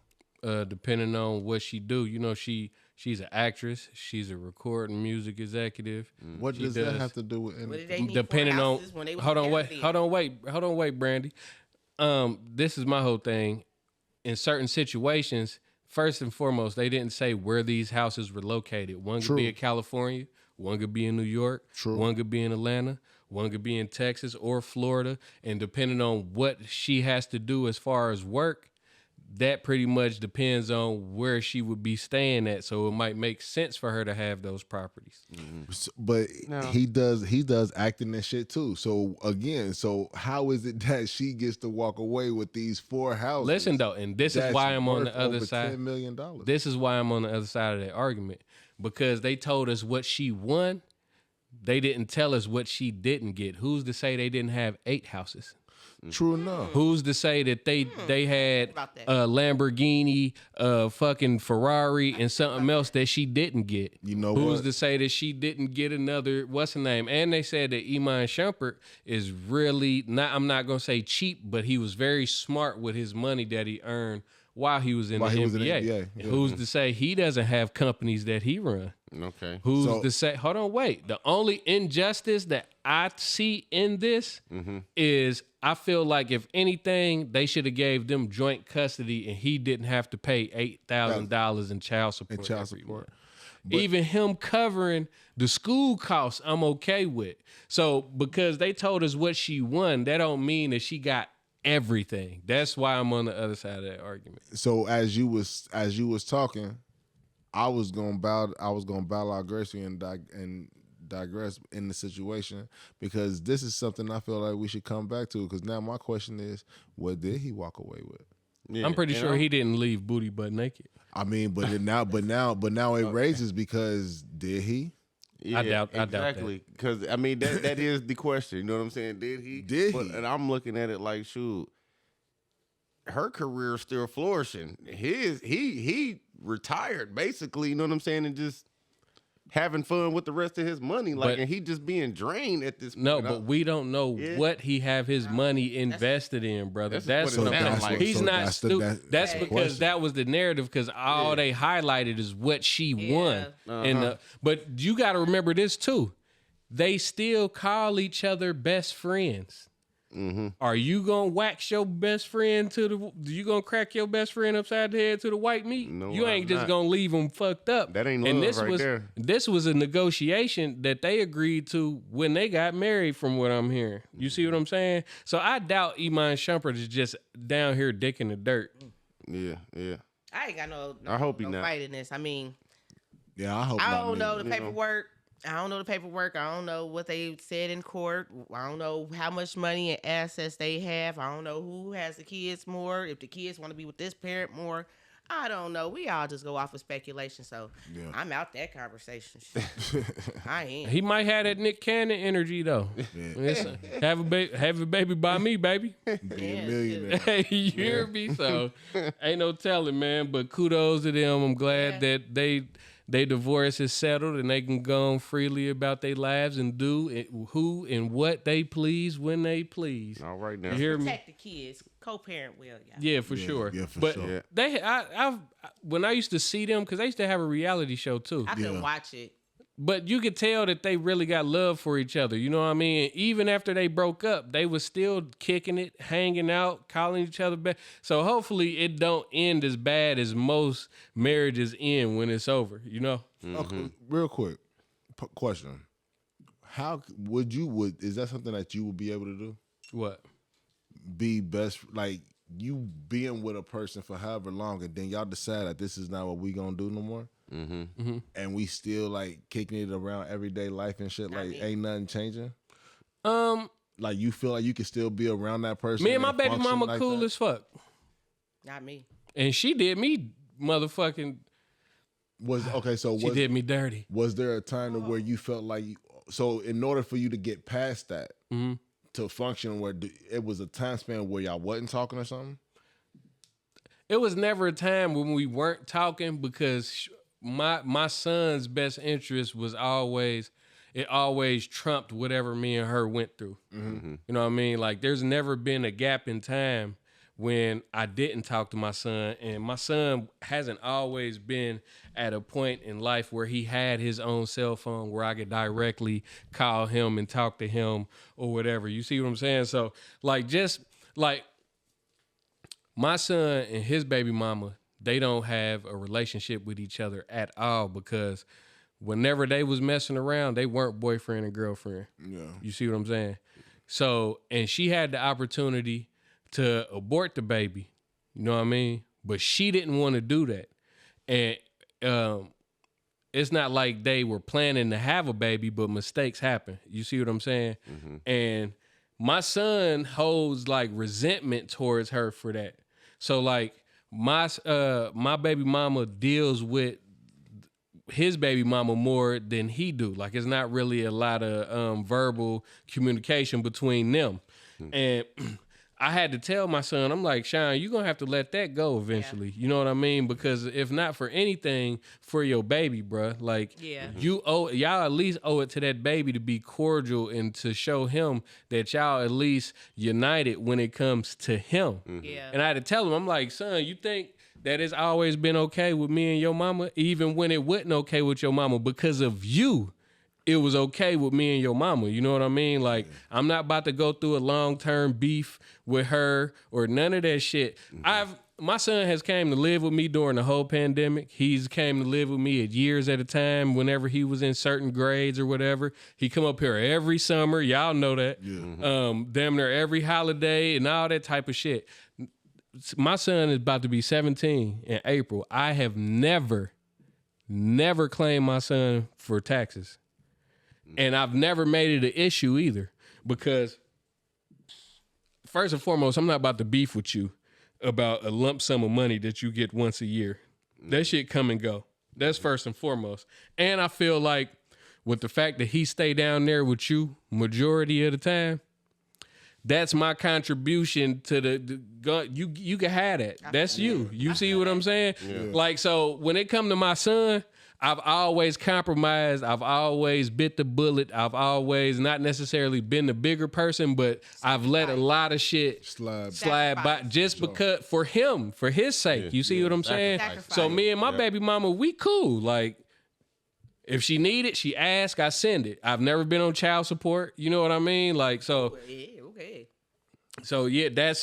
Depending on what she do, you know, she's an actress. She's a recording music executive. What She does that does. have to do with What anything? did they need Depending for on, houses when they was hold on, together wait, then? Brandy. This is my whole thing. In certain situations, first and foremost, they didn't say where these houses were located. One could be True. in California, one could be in New York, True. one could be in Atlanta, one could be in Texas or Florida. And depending on what she has to do as far as work, that pretty much depends on where she would be staying at. So it might make sense for her to have those properties. But No. he does acting and shit too. So again, how is it that she gets to walk away with these 4 houses? Listen though, and this is that's why I'm on worth the other over side. $10 million. This is why I'm on the other side of that argument, because they told us what she won. They didn't tell us what she didn't get. Who's to say they didn't have 8 houses? True enough. Who's to say that they had about that? a Lamborghini, a fucking Ferrari, and something else that she didn't get? You know Who's what? to say that she didn't get another, what's the name? And they said that Iman Shumpert is really not, I'm not gonna say cheap, but he was very smart with his money that he earned while he was in While the he was in NBA. the NBA, And yeah. who's to say he doesn't have companies that he run? Okay. Who's So- to say? Hold on, wait. The only injustice that I see in this is I feel like if anything, they should have gave them joint custody, and he didn't have to pay $8,000 in child support. And child every support. month. Even him covering the school costs, I'm okay with. So because they told us what she won, that don't mean that she got everything. That's why I'm on the other side of that argument. So as you was talking, I was gonna bow out gracefully and digress in the situation, because this is something I feel like we should come back to. Because now my question is, what did he walk away with? Yeah. I'm pretty And sure he didn't leave booty butt naked. I mean, but now it raises, because did he? Yeah, I doubt that. exactly. Because I mean, that is the question. You know what I'm saying? Did he? Did But- he? And I'm looking at it like, shoot, her career is still flourishing. He retired basically. You know what I'm saying? And just having fun with the rest of his money. Like, But- and he just being drained at this point. No, but we don't know Yeah. what he have his money invested in, brother. That's That's what what it I'm sounds saying. like. He's So not that's the- stupid. That's the because question. that was the narrative. Because all they highlighted is what she won. But you got to remember this too. They still call each other best friends. Are you gonna wax your best friend you gonna crack your best friend upside the head to the white meat? No, You ain't I'm just not. gonna leave them fucked up. That ain't And love this right was there. this was a negotiation that they agreed to when they got married, from what I'm hearing. You see what I'm saying? So I doubt Iman Shumpert is just down here dick in the dirt. Yeah, yeah. I ain't got no I hope he no not. fight in this. I mean, Yeah, I hope. I not, don't know nigga. the paperwork. I don't know the paperwork. I don't know what they said in court. I don't know how much money and assets they have. I don't know who has the kids more. If the kids want to be with this parent more. I don't know. We all just go off of speculation. So Yeah. I'm out that conversation. Shit. I ain't. He might have that Nick Cannon energy though. Listen, have a baby by me, baby. Be a Yeah, millionaire. Hey, you hear me? So ain't no telling, man. But kudos to them. I'm glad that they divorce is settled and they can go on freely about their lives and do who and what they please when they please. All right now. You hear me? Protect the kids. co-parent well, yeah. Yeah, for Yeah, sure. yeah, for but sure. Yeah. I've when I used to see them, because they used to have a reality show too. I couldn't Yeah. watch it. But you could tell that they really got love for each other. You know what I mean? Even after they broke up, they was still kicking it, hanging out, calling each other back. So hopefully it don't end as bad as most marriages end when it's over. You know? Okay, real quick question: how would is that something that you would be able to do? What? Be best, like you being with a person for however long, and then y'all decide that this is not what we gonna do no more, and we still like kicking it around everyday life and shit. Like me. ain't nothing changing. Um, Like you feel like you can still be around that person. me and my baby function mama like cool that? as fuck, Not me. and she did me motherfucking. Was okay. So She did me dirty. was there a time to where you felt like so in order for you to get past that to function where it was a time span where y'all wasn't talking or something? It was never a time when we weren't talking because my son's best interest was always trumped whatever me and her went through. You know what I mean? Like there's never been a gap in time when I didn't talk to my son, and my son hasn't always been at a point in life where he had his own cell phone where I could directly call him and talk to him or whatever. You see what I'm saying? So like just like my son and his baby mama, they don't have a relationship with each other at all because whenever they was messing around, they weren't boyfriend and girlfriend. Yeah. You see what I'm saying? So, and she had the opportunity to abort the baby. You know what I mean? But she didn't want to do that. And it's not like they were planning to have a baby, but mistakes happen. You see what I'm saying? And my son holds like resentment towards her for that. So like my baby mama deals with his baby mama more than he do. Like it's not really a lot of verbal communication between them. And I had to tell my son, I'm like, Sean, you're going to have to let that go eventually. You know what I mean? Because if not for anything, for your baby, bruh, like y'all at least owe it to that baby to be cordial and to show him that y'all at least united when it comes to him. Yeah. And I had to tell him, I'm like, son, you think that it's always been okay with me and your mama, even when it wasn't okay with your mama because of you? It was okay with me and your mama. You know what I mean? Like, I'm not about to go through a long-term beef with her or none of that shit. My son has came to live with me during the whole pandemic. He's came to live with me at years at a time whenever he was in certain grades or whatever. He come up here every summer. Y'all know that. Damn near every holiday and all that type of shit. My son is about to be 17 in April. I have never claimed my son for taxes. And I've never made it an issue either because first and foremost, I'm not about to beef with you about a lump sum of money that you get once a year. That shit come and go. That's first and foremost. And I feel like with the fact that he stay down there with you majority of the time, that's my contribution to the you can have that. That's you. You see what I'm saying? Like, so when it come to my son, I've always compromised. I've always bit the bullet. I've always not necessarily been the bigger person, but I've let a lot of shit slide by just because for him, for his sake. You see what I'm saying? Sacrifice. So me and my baby mama, we cool. Like, if she need it, she ask, I send it. I've never been on child support. You know what I mean? Like, so Yeah, okay. so yeah,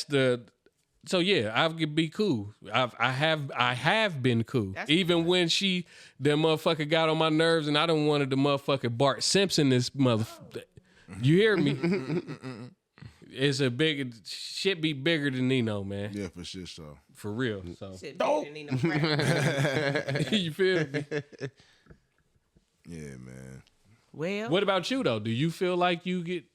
so yeah, I could be cool. I have been cool. Even when the motherfucker got on my nerves and I done wanted the motherfucker Bart Simpson this motherfucker. You hear me? It's a big shit be bigger than Nino, man. Yeah, for shit, so. For real. So Shit, bigger than Nino Brown. you feel me? Yeah, man. Well, What about you though? Do you feel like you get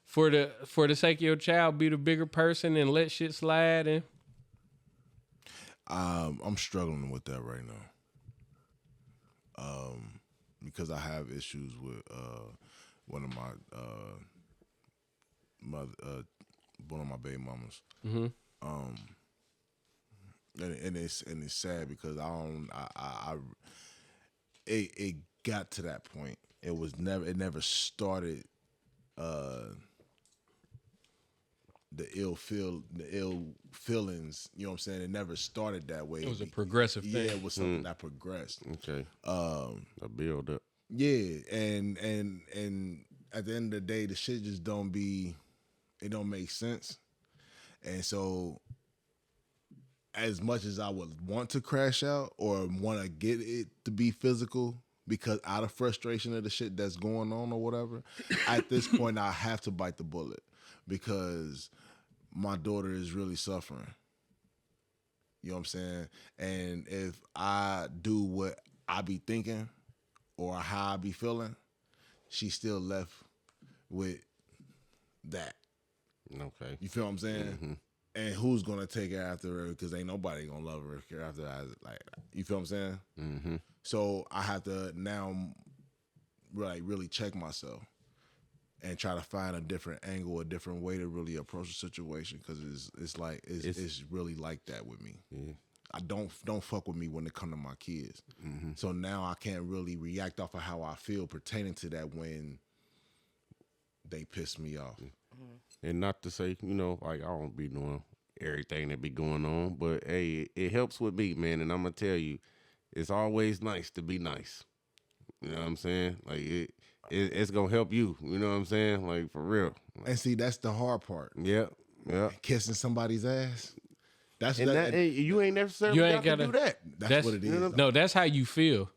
for the sake of your child be the bigger person and let shit slide and I'm struggling with that right now. Because I have issues with one of my baby mamas. And it's sad because it got to that point. It never started the ill feelings. You know what I'm saying? It never started that way. It was a progressive thing. Yeah, it was something that progressed. Okay. A build up. Yeah, and at the end of the day, the shit just don't make sense. And so, as much as I would want to crash out or want to get it to be physical, because out of frustration of the shit that's going on or whatever, at this point I have to bite the bullet because my daughter is really suffering. You know what I'm saying? And if I do what I be thinking or how I be feeling, she's still left with that. Okay. You feel what I'm saying? Mm-hmm. And who's gonna take her after her? Because ain't nobody gonna love her after her. Like, you feel what I'm saying? Mm-hmm. So I have to now, really check myself and try to find a different angle, a different way to really approach the situation. Because it's really like that with me. Yeah. I don't fuck with me when it come to my kids. Mm-hmm. So now I can't really react off of how I feel pertaining to that when they piss me off. And not to say, like I don't be doing everything that be going on, but hey, it helps with me, man. And I'm gonna tell you, it's always nice to be nice. You know what I'm saying? Like it's gonna help you. You know what I'm saying? Like for real. And see, that's the hard part. Yeah. Kissing somebody's ass. That's And that. you ain't necessarily You ain't got to gotta- do that. That's what it is. No, that's how you feel.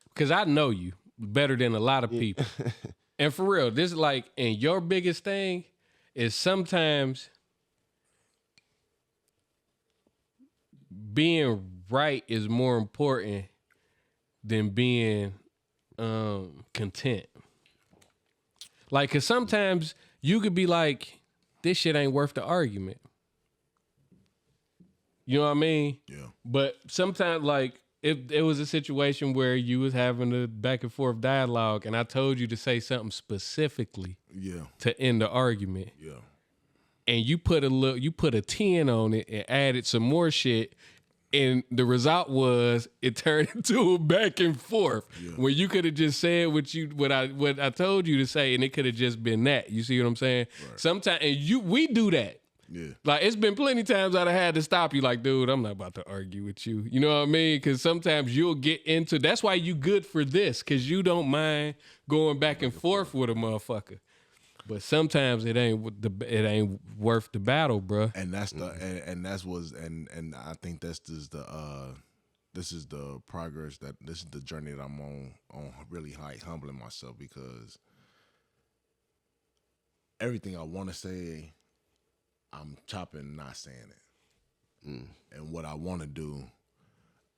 Because I know you better than a lot of people. And for real, this is like, and your biggest thing is sometimes being right is more important than being content. Like, because sometimes you could be like, this shit ain't worth the argument. You know what I mean? Yeah. But sometimes, like, if it was a situation where you was having a back and forth dialogue and I told you to say something specifically Yeah. to end the argument, Yeah. and you put a 10 on it and added some more shit, and the result was it turned into a back and forth when you could have just said what I told you to say, and it could have just been that. You see what I'm saying? Right. Sometimes, and we do that. Yeah. Like, it's been plenty times I'd have had to stop you, like, dude, I'm not about to argue with you. You know what I mean? Because sometimes you'll get into, that's why you good for this, because you don't mind going back and forth with a motherfucker. But sometimes it ain't worth the battle, bruh. And that's the and that's was and I think this is the progress this is the journey that I'm on really humbling myself, because everything I want to say, I'm chopping, not saying it. And what I want to do,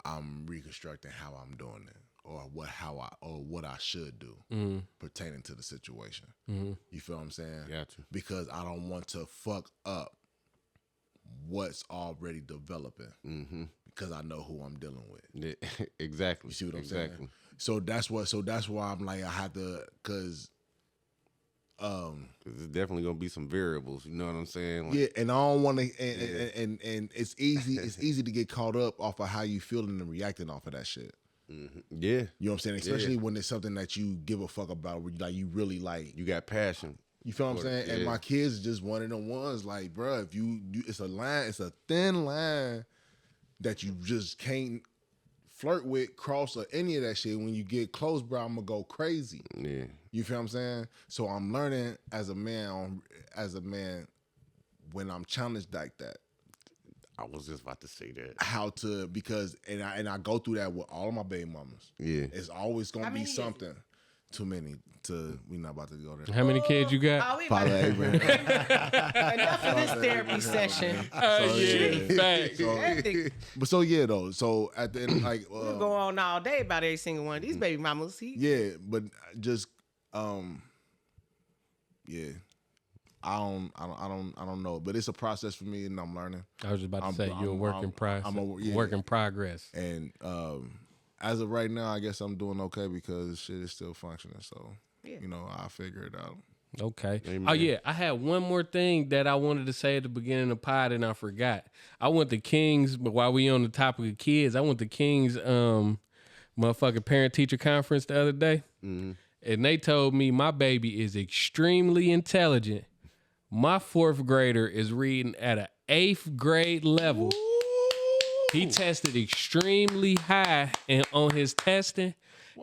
I'm reconstructing how I'm doing it, or what I should do pertaining to the situation. You feel what I'm saying? Gotcha. Because I don't want to fuck up what's already developing, because I know who I'm dealing with. Yeah, exactly. You see what I'm exactly. saying? So that's why I'm like, I have to, because 'Cause there's definitely gonna be some variables. You know what I'm saying? Like, yeah, and I don't want to, and it's easy to get caught up off of how you feeling and reacting off of that shit. Yeah. You know what I'm saying? Especially when it's something that you give a fuck about, where you really like. You got passion. You feel what I'm saying? And Yeah. my kids just one of them ones, like, bro, if you it's a line, it's a thin line that you just can't flirt with, cross, or any of that shit. When you get close, bro, I'm gonna go crazy. Yeah. You feel what I'm saying? So I'm learning as a man, when I'm challenged like that, I was just about to say that. how to, because I go through that with all of my baby mamas. Yeah. It's always gonna How be many is it? something. Too many to, we not about to go there. How many kids you got? Oh, we about Father to- Abraham. Enough of this therapy session. Yeah, facts. That nigga- But so yeah though. So at the end, like we could go on all day about every single one of these baby mamas. yeah, but just yeah. I don't know, but it's a process for me, and I'm learning. I was just about to I'm- say you're a I'm- work I'm- in process. I'm a- yeah. Work in progress. And as of right now, I guess I'm doing okay because shit is still functioning. So Yeah. I'll figure it out. Okay. Amen. Oh yeah, I had one more thing that I wanted to say at the beginning of the pod and I forgot. I went to King's, but while we on the topic of kids, I went to King's motherfucking parent teacher conference the other day. And they told me my baby is extremely intelligent, My 4th grader is reading at an 8th grade level. He tested extremely high on his testing,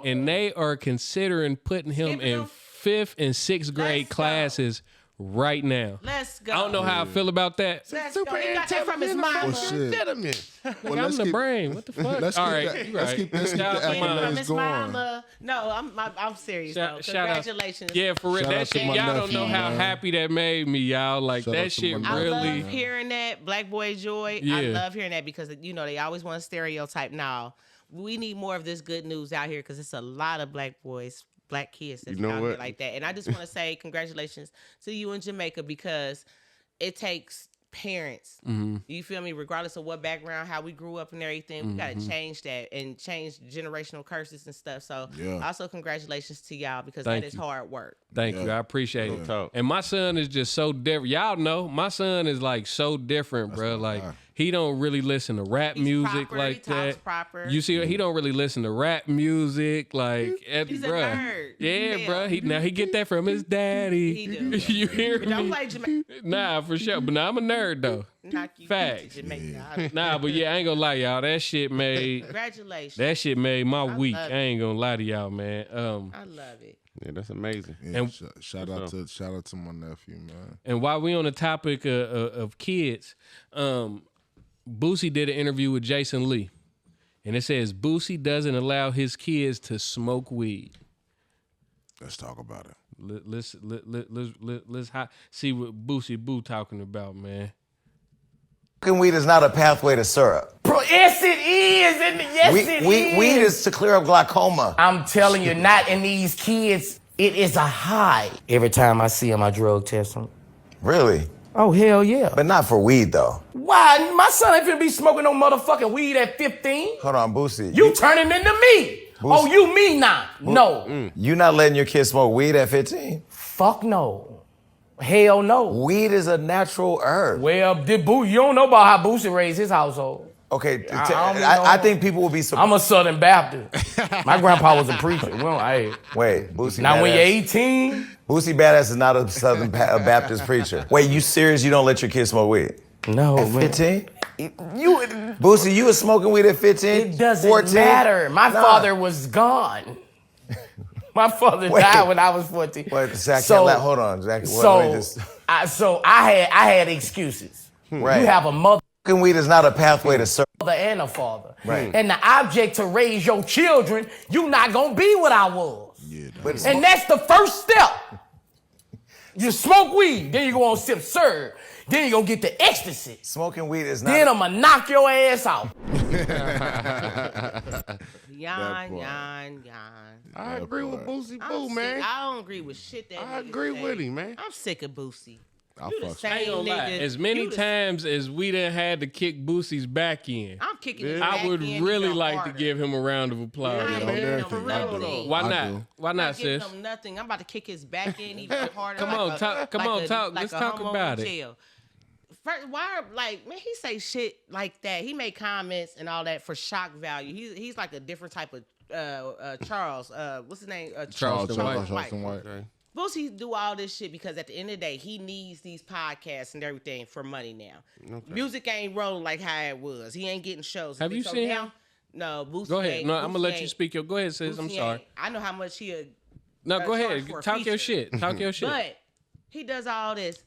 and they are considering putting him Skipping in him? 5th and 6th grade Let's go. classes right now. Let's go. I don't know how I feel about that. Let's go. He got that from his mama. Well, shit. Well, I'm the brain. What the fuck? Let's All keep right, that- you let's right. keep this- Shout out keep to the mom. accolades From his going. mama. No, I'm serious. Shout- though. shout out- Congratulations. Yeah, for real. Shout That out to shit, my y'all don't nephew, know how man. happy that made me, y'all. Like, Shout out that to shit my I nephew, really. love hearing that. Black boy joy. Yeah. I love hearing that because, they always want to stereotype. Now, we need more of this good news out here because it's a lot of black boys, black kids that's You know out here what? like that. And I just want to say congratulations to you in Jamaica because it takes parents. Mm-hmm. You feel me? Regardless of what background, how we grew up and everything, we got to change that and change generational curses and stuff. So Yeah. also congratulations to y'all because Thank that is you. hard work. Thank you. Yeah. I appreciate Real it. talk. And my son is just so different. Y'all know my son is like so different, bro. my Like guy. he don't really listen to rap He's music proper, like he talks that. proper. You see, he don't really listen to rap music like, He's a bruh. nerd. Yeah, Yeah. bro. He get that from his daddy. He do. You hear But don't me? play Jamaica. Nah, for sure. But nah, I'm a nerd though. Knock you Facts. to Jamaica. Nah, but yeah, I ain't gonna lie, y'all. That shit made Congratulations. my week. love I ain't gonna lie to y'all, man. I love it. Yeah, that's amazing. Yeah, And- shout out to my nephew, man. And while we on the topic of kids, Boosie did an interview with Jason Lee, and it says Boosie doesn't allow his kids to smoke weed. Let's talk about it. Let's see what Boosie Boo talking about, man. Smoking weed is not a pathway to syrup. Bro, yes it is, and yes it is. Weed is to clear up glaucoma. I'm telling you, not in these kids. It is a high. Every time I see them, I drug test them. Really? Oh, hell yeah. But not for weed, though. Why? My son ain't finna be smoking no motherfucking weed at 15. Hold on, Boosie. You turning into me. Oh, you me now? No. You not letting your kids smoke weed at 15? Fuck no. Hell no. Weed is a natural herb. Well, you don't know about how Boosie raised his household. Okay, I don't know. I think people will be surprised. I'm a Southern Baptist. My grandpa was a preacher. Wait, Boosie Now when you're Badass. 18, Boosie Badass is not a Southern Baptist preacher. Wait, you serious? You don't let your kids smoke weed? no, At man. 15? Boosie, you was smoking weed at 15? It doesn't 14? matter. My Nah. father was gone. My father Wait. died when I was 14. Wait, Zach, So- hold on, Zach. So, I had excuses. Right. You have a mother Smoking weed is not a pathway to syrup. and a father. Right. And the object to raise your children, you not gonna be what I was. Yeah, But And that's the first step. You smoke weed, then you go on sip serve, then you gonna get the ecstasy. smoking weed is not. Then I'ma knock your ass out. Yon, part. yon. I agree with Boosie I'm Boo, sick. man. I don't agree with shit that I nigga agree say. with him, man. I'm sick of Boosie. I You the fucks with I ain't same gonna lie. nigga. As many You the- times as we done had to kick Boosie's back in, I'm kicking his I back would end really even like harder. to give him a round of applause. I Yeah, ain't on giving everything. him I do. nothing. Why I not? do. Why I'm not, not giving sis? him nothing. I'm about to kick his back end even harder. Come like on, a- talk- come like on, a- talk. like Let's a talk homo about in it. jail. First, why, like, man, he say shit like that. He made comments and all that for shock value. He's like a different type of Charles. What's his name? Charleston White. Charleston White. Boosie do all this shit because at the end of the day, he needs these podcasts and everything for money now. Music ain't rolling like how it was. He ain't getting shows. Have you So seen now- him? No, Boosie. Go ahead. ain't- No, I'm gonna Boosie let you ain't- speak. Go ahead, sis. I'm Boosie sorry. ain't- I know how much he. No, go charge ahead. for a Talk your feature. shit. Talk your shit. But he does all this.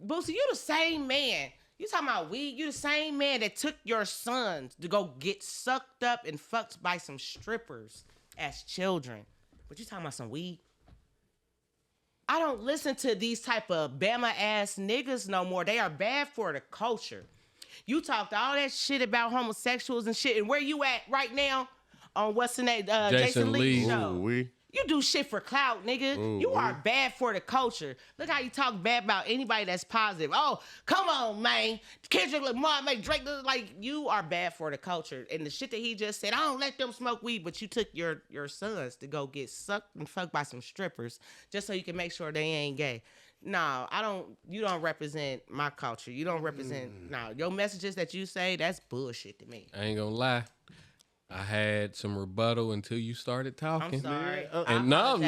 Boosie, you the same man. You talking about weed? You the same man that took your sons to go get sucked up and fucked by some strippers as children. But you talking about some weed? I don't listen to these type of Bama ass niggas no more. They are bad for the culture. You talked all that shit about homosexuals and shit, and where you at right now on what's the name? Jason Lee Lee. show. We. You do shit for clout, nigga. You are bad for the culture. Look how you talk bad about anybody that's positive. Oh, come on, man. Kendrick Lamar, man, Drake, like, you are bad for the culture. And the shit that he just said, I don't let them smoke weed, but you took your sons to go get sucked and fucked by some strippers just so you can make sure they ain't gay. No, you don't represent my culture. You don't represent, no, your messages that you say, that's bullshit to me. I ain't gonna lie. I had some rebuttal until you started talking. I'm sorry. And no,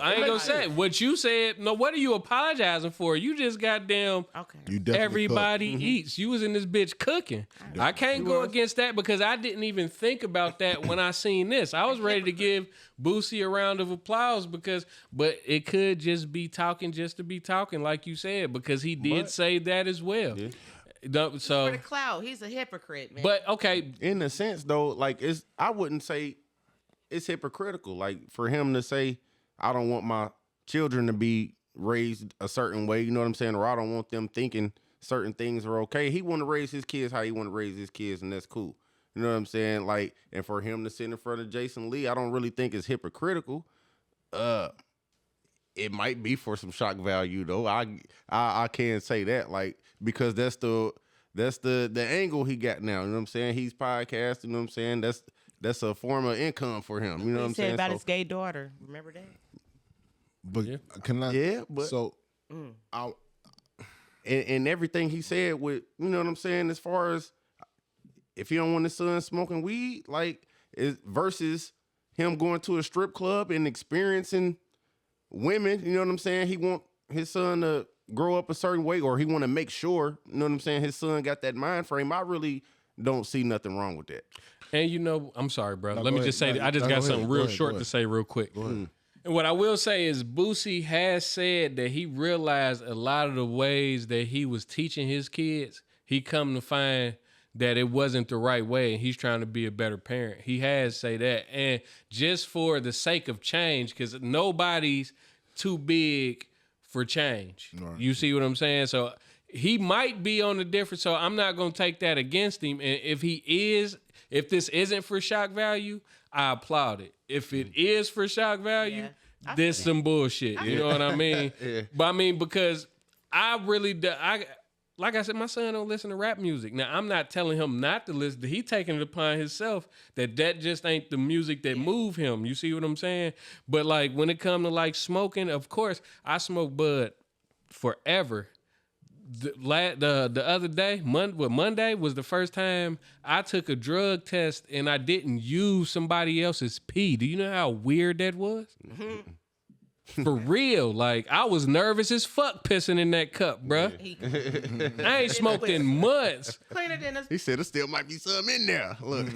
I ain't gonna say what you said. No, what are you apologizing for? You just goddamn. Okay. You definitely Everybody eats. You was in this bitch cooking. I can't go against that because I didn't even think about that when I seen this. I was ready to give Boosie a round of applause but it could just be talking just to be talking, like you said, because he did say that as well. Yeah. For So, the clout, he's a hypocrite, man. but okay, In a sense, though, like I wouldn't say it's hypocritical. Like for him to say, I don't want my children to be raised a certain way, you know what I'm saying? Or I don't want them thinking certain things are okay. He want to raise his kids how he want to raise his kids, and that's cool. You know what I'm saying? Like, and for him to sit in front of Jason Lee, I don't really think it's hypocritical. It might be for some shock value though. I can't say that, like, because that's the angle he got now. You know what I'm saying? He's podcasting. You know what I'm saying? That's a form of income for him. You know what I'm he said saying? about So- his gay daughter. Remember that? But can I? Yeah, but- so and everything he said with, you know what I'm saying, as far as if he don't want his son smoking weed, like, versus him going to a strip club and experiencing women, you know what I'm saying? He want his son to grow up a certain way, or he want to make sure, you know what I'm saying, his son got that mind frame. I really don't see nothing wrong with that. and you know, I'm sorry, bro. No, Let go me just ahead. say, No, I just no, got go something ahead. real Go ahead. short Go to ahead. say real quick. And what I will say is Boosie has said that he realized a lot of the ways that he was teaching his kids, he come to find that it wasn't the right way, and he's trying to be a better parent. He has say that. And just for the sake of change, because nobody's too big for change. Right. You see what I'm saying? So he might be on the different, so I'm not going to take that against him. And if this isn't for shock value, I applaud it. If it is for shock value, Yeah. this some bullshit. You know what I mean? But I mean, because I really, like I said, my son don't listen to rap music. Now, I'm not telling him not to listen. He taking it upon himself that just ain't the music that move him. You see what I'm saying? But like when it come to like smoking, of course, I smoke bud forever. The other day, Monday was the first time I took a drug test and I didn't use somebody else's pee. Do you know how weird that was? For real, like I was nervous as fuck pissing in that cup, bruh. I ain't smoked in months. Cleaner than a He said there still might be something in there. Look.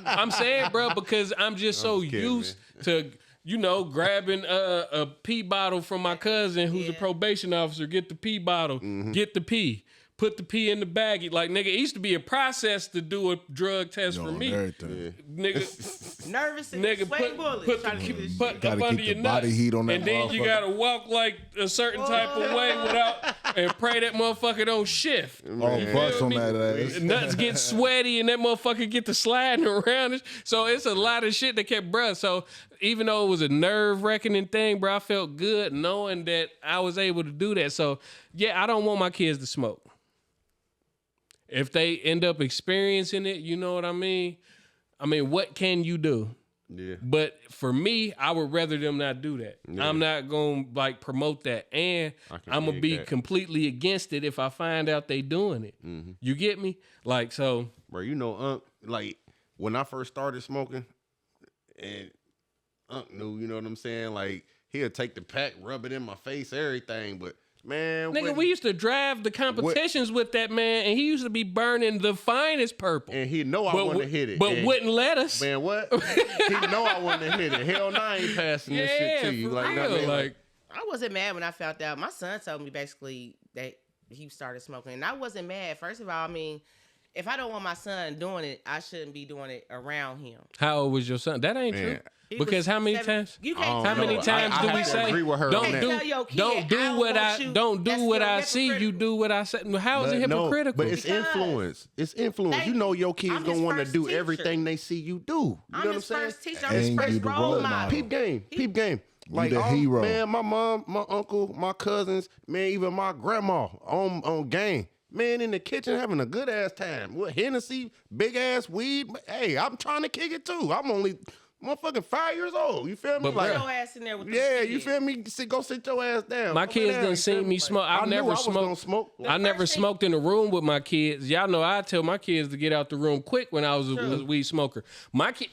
I'm saying, bro, because I'm just so used to, you know, grabbing a pee bottle from my cousin who's a probation officer, get the pee bottle, get the pee, put the pee in the baggie. Like, nigga, it used to be a process to do a drug test for me. Nigga, nervous and nigga, sweating bullets. put trying to do this up shit. Gotta under keep your the body nuts. heat on that and then you motherfucker. gotta walk like a certain type of way without and pray that motherfucker don't shift. Oh, bust on me? that ass. Nuts get sweaty and that motherfucker get to sliding around. So it's a lot of shit that kept, bruh. So even though it was a nerve-wracking thing, bro, I felt good knowing that I was able to do that. So yeah, I don't want my kids to smoke. If they end up experiencing it, you know what I mean? I mean, what can you do? Yeah. But for me, I would rather them not do that. Yeah. I'm not going to like promote that. And I can I'm going to dig be that. completely against it if I find out they doing it. You get me? Like, so. Bro, you know, like when I first started smoking, and knew, you know what I'm saying? Like he'll take the pack, rub it in my face, everything. But man, Nigga, we used to drive the competitions with that man, and he used to be burning the finest purple. and he know I want to hit it, But and, wouldn't let us. Man, what? He know I want to hit it. Hell no, I ain't passing this shit to you. for Like, real. I mean, like, I wasn't mad when I found out. My son told me basically that he started smoking, and I wasn't mad. First of all, I mean, if I don't want my son doing it, I shouldn't be doing it around him. how old was your son? That ain't Man. true. He Because was how many 7 times? You I can't don't How tell many know. times I do have we to say agree with her on don't that. do Tell your kid, don't do I what want I you. don't do That's what still I see, you hypocritical. do what I said. How is it no, hypocritical? but it's Because- influence. It's influence. Thank You know you. your kids I'm gonna his want to first do teacher. everything they see you do. You know I'm what I'm his saying? first teacher. I'm his And first you the role role model. model. Peep game. Peep game. Like, the all- hero. man, my mom, my uncle, my cousins, man, even my grandma on game. Man, in the kitchen having a good ass time. With Hennessy, big ass weed. Hey, I'm trying to kick it too. I'm only Motherfucking 5 years old. You feel me? But, Like, Put your ass in there with the yeah, you kids. feel me? Go sit your ass down. My Come kids down, done you seen feel me Like, smoke. I I've knew never I was gonna smoked. smoke. I never first thing- smoked in a room with my kids. Y'all know I tell my kids to get out the room quick when I was a weed smoker. My kid,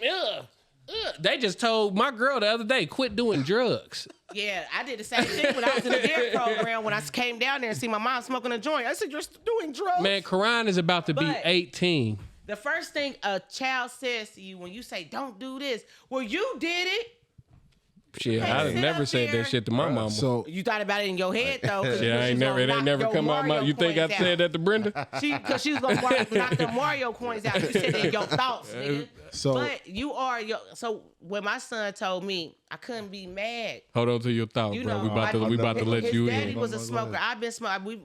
they just told my girl the other day, quit doing drugs. Yeah, I did the same thing when I was in the DARE program. When I came down there and see my mom smoking a joint, I said, "You're doing drugs." Man, Karan is about to be But- 18. The first thing a child says to you when you say, "Don't do this," well, you did it. Shit, Hey, I sit never up said there. that shit to my mama. So You thought about it in your head though. 'cause Yeah, I she ain't was never. gonna It ain't knock never your come out my. Mario You think I coins said out. that to Brenda? Because she was gonna knock the Mario coins out. You said it in your thoughts, nigga. So- but you are your. So when my son told me, I couldn't be mad. Hold on to your thoughts, You bro. know, We about to let his you daddy in. was a smoker. I've been smoking.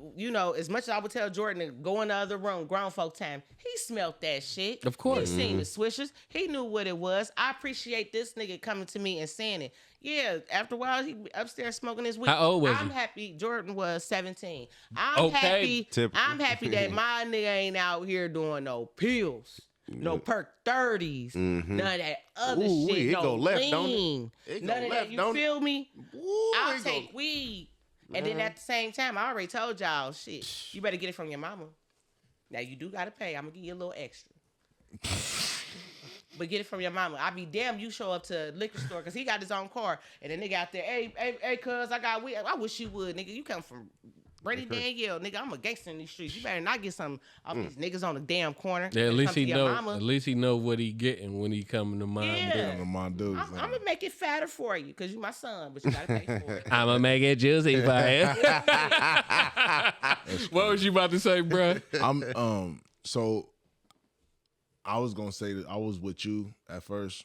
As much as I would tell Jordan to go in the other room, grown folk time, he smelt that shit. Of course. He seen the swishers. He knew what it was. I appreciate this nigga coming to me and saying it. Yeah, after a while, he upstairs smoking his weed. How old was I'm he? happy. Jordan was 17. I'm Okay. happy. Typical. I'm happy that my nigga ain't out here doing no pills. No perk 30s, none of that other Ooh, shit. it No go left, don't it? lean. It go None of left, that. You don't it? feel me? Ooh, I'll it go- take weed. And then at the same time, I already told y'all, shit, you better get it from your mama. Now you do gotta pay. I'm gonna give you a little extra. But get it from your mama. I be damn you show up to a liquor store because he got his own car. And then nigga out there, hey, cuz I got weed. I wish you would, nigga. You come from Brady Danielle, nigga. I'm a gangster in these streets. You better not get something off these niggas on the damn corner. Yeah, at Come least to he your know. mama. At least he know what he getting when he coming to mine. Yeah. one of my dudes. I'm gonna make it fatter for you because you my son, but you gotta pay for it. I'ma make it juicy for you. What was you about to say, bro? I'm so I was gonna say that I was with you at first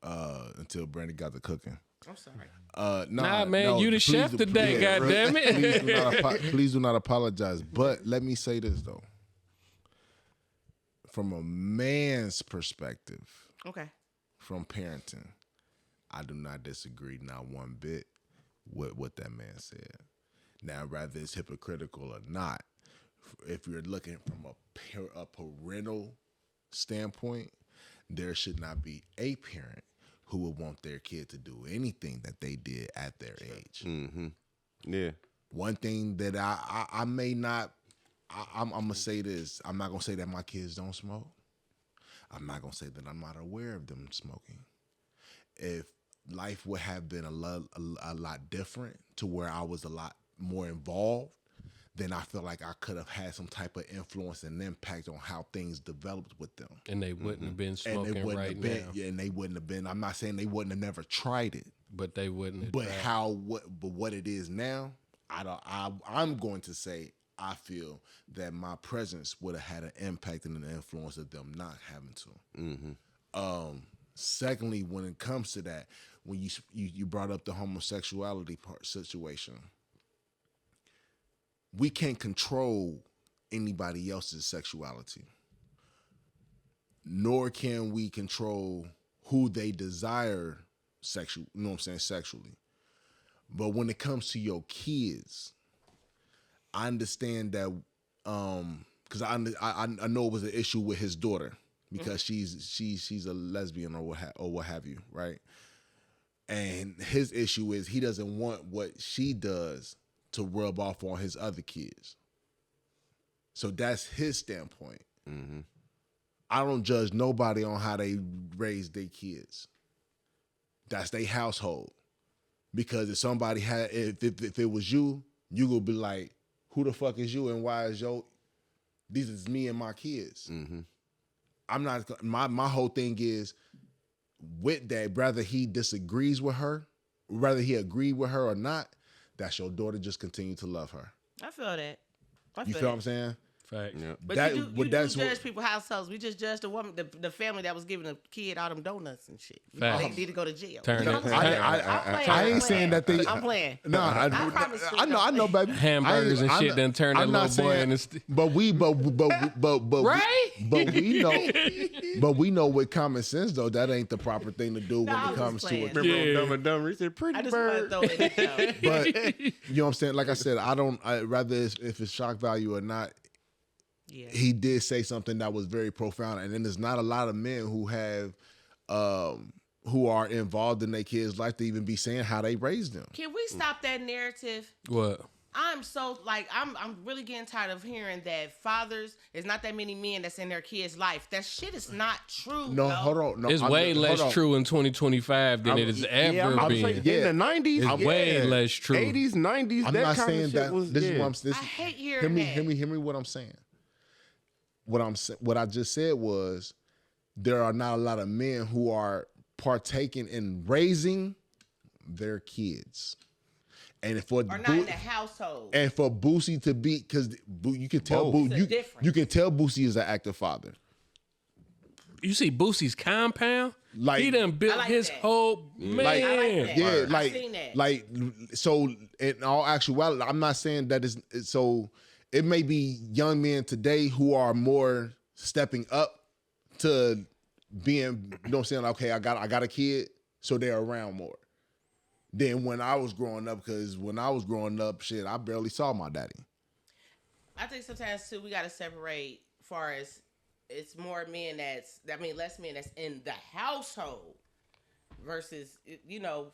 until Brandon got to cooking. I'm sorry. Nah, man, you the please chef do- today, yeah, goddammit. please do not apologize. But let me say this though. From a man's perspective, Okay. from parenting, I do not disagree not one bit with what that man said. Now, whether it's hypocritical or not, if you're looking from a parental standpoint, there should not be a parent who would want their kid to do anything that they did at their age. Yeah. One thing that I may not, I'm gonna say this. I'm not gonna say that my kids don't smoke. I'm not gonna say that I'm not aware of them smoking. If life would have been a lot different to where I was a lot more involved, then I feel like I could have had some type of influence and impact on how things developed with them. And they wouldn't have been And smoking they wouldn't right have been, now. yeah, and they wouldn't have been. I'm not saying they wouldn't have never tried it, But they wouldn't have. but tried. but what it is now, I'm going to say I feel that my presence would have had an impact and an influence of them not having to. Secondly, when it comes to that, when you brought up the homosexuality situation, we can't control anybody else's sexuality, nor can we control who they desire sexually. But when it comes to your kids, I understand that because I know it was an issue with his daughter because she's a lesbian or what have you, right? And his issue is he doesn't want what she does to rub off on his other kids. So that's his standpoint. I don't judge nobody on how they raise their kids. That's their household. Because if somebody had, if it was you, you gonna be like, who the fuck is you and why is this is me and my kids. I'm not, my whole thing is with that, whether he disagrees with her, whether he agreed with her or not, that's your daughter, just continue to love her. I feel that. You feel what I'm saying? Fact. Yeah. But That- you but do that's judge what- people's households. We just judged the woman, the family that was giving the kid all them donuts and shit. Facts. They need to go to jail. Turn I'm it- playing. I- I'm playing. I I'm ain't saying playing. that they. I'm playing. No, I promise you, I know, baby. Hamburgers and shit done turned that little boy in the But Right? but we know with common sense though that ain't the proper thing to do No, I when it was comes just to it. playing. Yeah. Remember Dumb and Dumber? He said, pretty I just want to bird. throw it in there. But you know what I'm saying? Like I said, rather if it's shock value or not, Yeah. he did say something that was very profound. And then there's not a lot of men who have who are involved in their kids' life to even be saying how they raised them. Can we stop that narrative? What? I'm so like I'm really getting tired of hearing that fathers, there's not that many men that's in their kids' life. That shit is not true. No, yo. hold on. No, It's way less true in 2025 than it has ever I'm been. saying, Yeah. in the 90s, It's way less true. 80s, 90s, I'm that not kind saying of shit that. was. This is yeah. what I'm. This, I hate hearing that. Hear me. What I'm saying. What I just said was, there are not a lot of men who are partaking in raising their kids, and for Or not in the household. and for Boosie to be, because you can tell Both. It's a difference. you can tell Boosie is an active father. You see Boosie's compound? Like- he done built I like his that. whole man. Like- I like that. Yeah, I've like seen that. like so. In all actuality, I'm not saying that is so. It may be young men today who are more stepping up to being, you know what I'm saying? Okay, I got a kid, so they're around more than when I was growing up. Because when I was growing up, shit, I barely saw my daddy. I think sometimes too we gotta separate far as it's more men less men that's in the household versus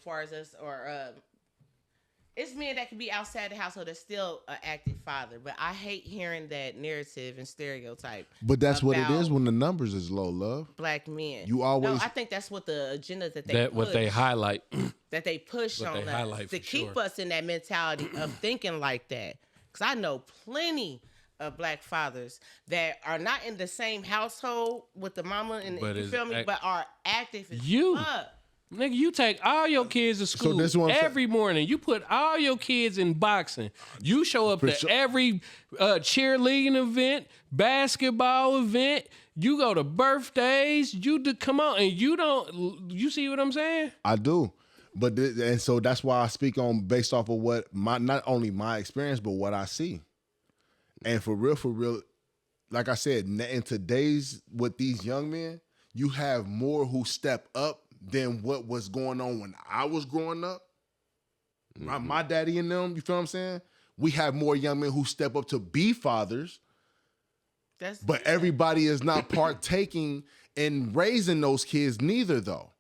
far as us or it's men that can be outside the household that's still an active father. But I hate hearing that narrative and stereotype. But that's what it about is when the numbers is low, love. black men. You always- No, I think that's what the agenda that they That what they push. highlight. That they push What on they us highlight to for keep sure. us in that mentality of thinking like that. Because I know plenty of black fathers that are not in the same household with the mama and But you is feel me, act- but are active as You. fuck. Nigga, you take all your kids to school this one- every morning. You put all your kids in boxing. You show up For to sure. every cheerleading event, basketball event. You go to birthdays. Come on, and you don't. You see what I'm saying? I do. But and so that's why I speak on based off of what not only my experience, but what I see. And for real, like I said, in today's with these young men, you have more who step up than what was going on when I was growing up. My daddy and them, you feel what I'm saying? We have more young men who step up to be fathers, but everybody is not partaking in raising those kids neither, though.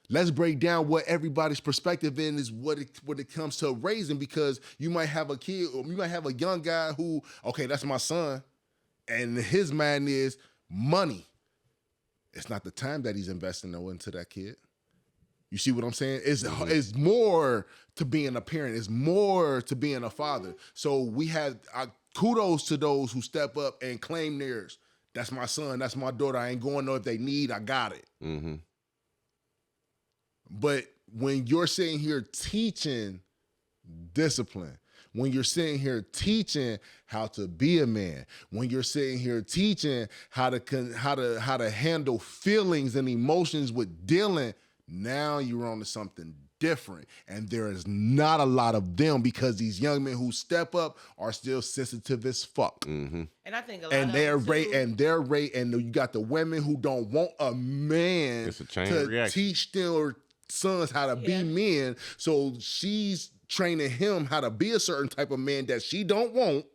Let's break down what everybody's perspective in is when it comes to raising, because you might have a kid or you might have a young guy who, okay, that's my son, and his mind is money. It's not the time that he's investing into that kid. You see what I'm saying? It's more to being a parent. It's more to being a father. So we have kudos to those who step up and claim theirs. That's my son. That's my daughter. I ain't going there if they need. I got it. Mm-hmm. But when you're sitting here teaching discipline, when you're sitting here teaching how to be a man, when you're sitting here teaching how to handle feelings and emotions with dealing, now you're on to something different. And there is not a lot of them because these young men who step up are still sensitive as fuck. Mm-hmm. And I think a lot And of their them, rate too, and their rate, and you got the women who don't want a man It's a chain to reaction. teach their sons how to be men. So she's training him how to be a certain type of man that she don't want,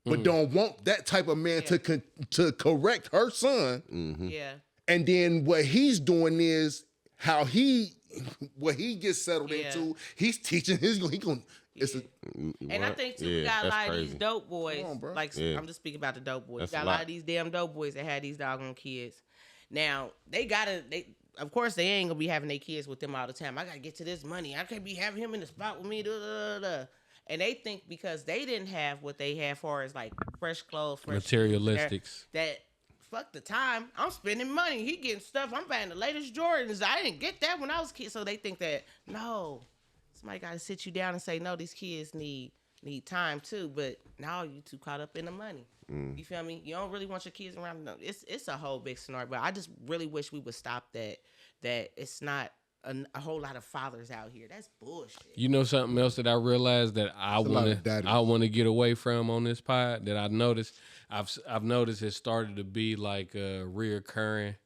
but don't want that type of man to correct her son. Mm-hmm. Yeah. And then what he's doing is what he gets settled Yeah. into. He's teaching his. He going. It's a, And I think too, we Yeah, got a that's lot of crazy. these dope boys. Come on, bro. Like Yeah. I'm just speaking about the dope boys. That's We got a a lot lot. of these damn dope boys that had these doggone kids. Now they of course they ain't gonna be having their kids with them all the time. I gotta get to this money. I can't be having him in the spot with me. Da, da, da, da. And they think because they didn't have what they had for as like fresh clothes, fresh shoes, Materialistics. that fuck the time. I'm spending money. He getting stuff. I'm buying the latest Jordans. I didn't get that when I was a kid. So they think that no, somebody got to sit you down and say no. These kids need time too. But now you too caught up in the money. You feel me? You don't really want your kids around. No, it's a whole big scenario. But I just really wish we would stop that. That it's not a whole lot of fathers out here. That's bullshit. You know something else that I realized that I a lot of want daddies. to get away from on this pod that I noticed. I've noticed it started to be like a reoccurring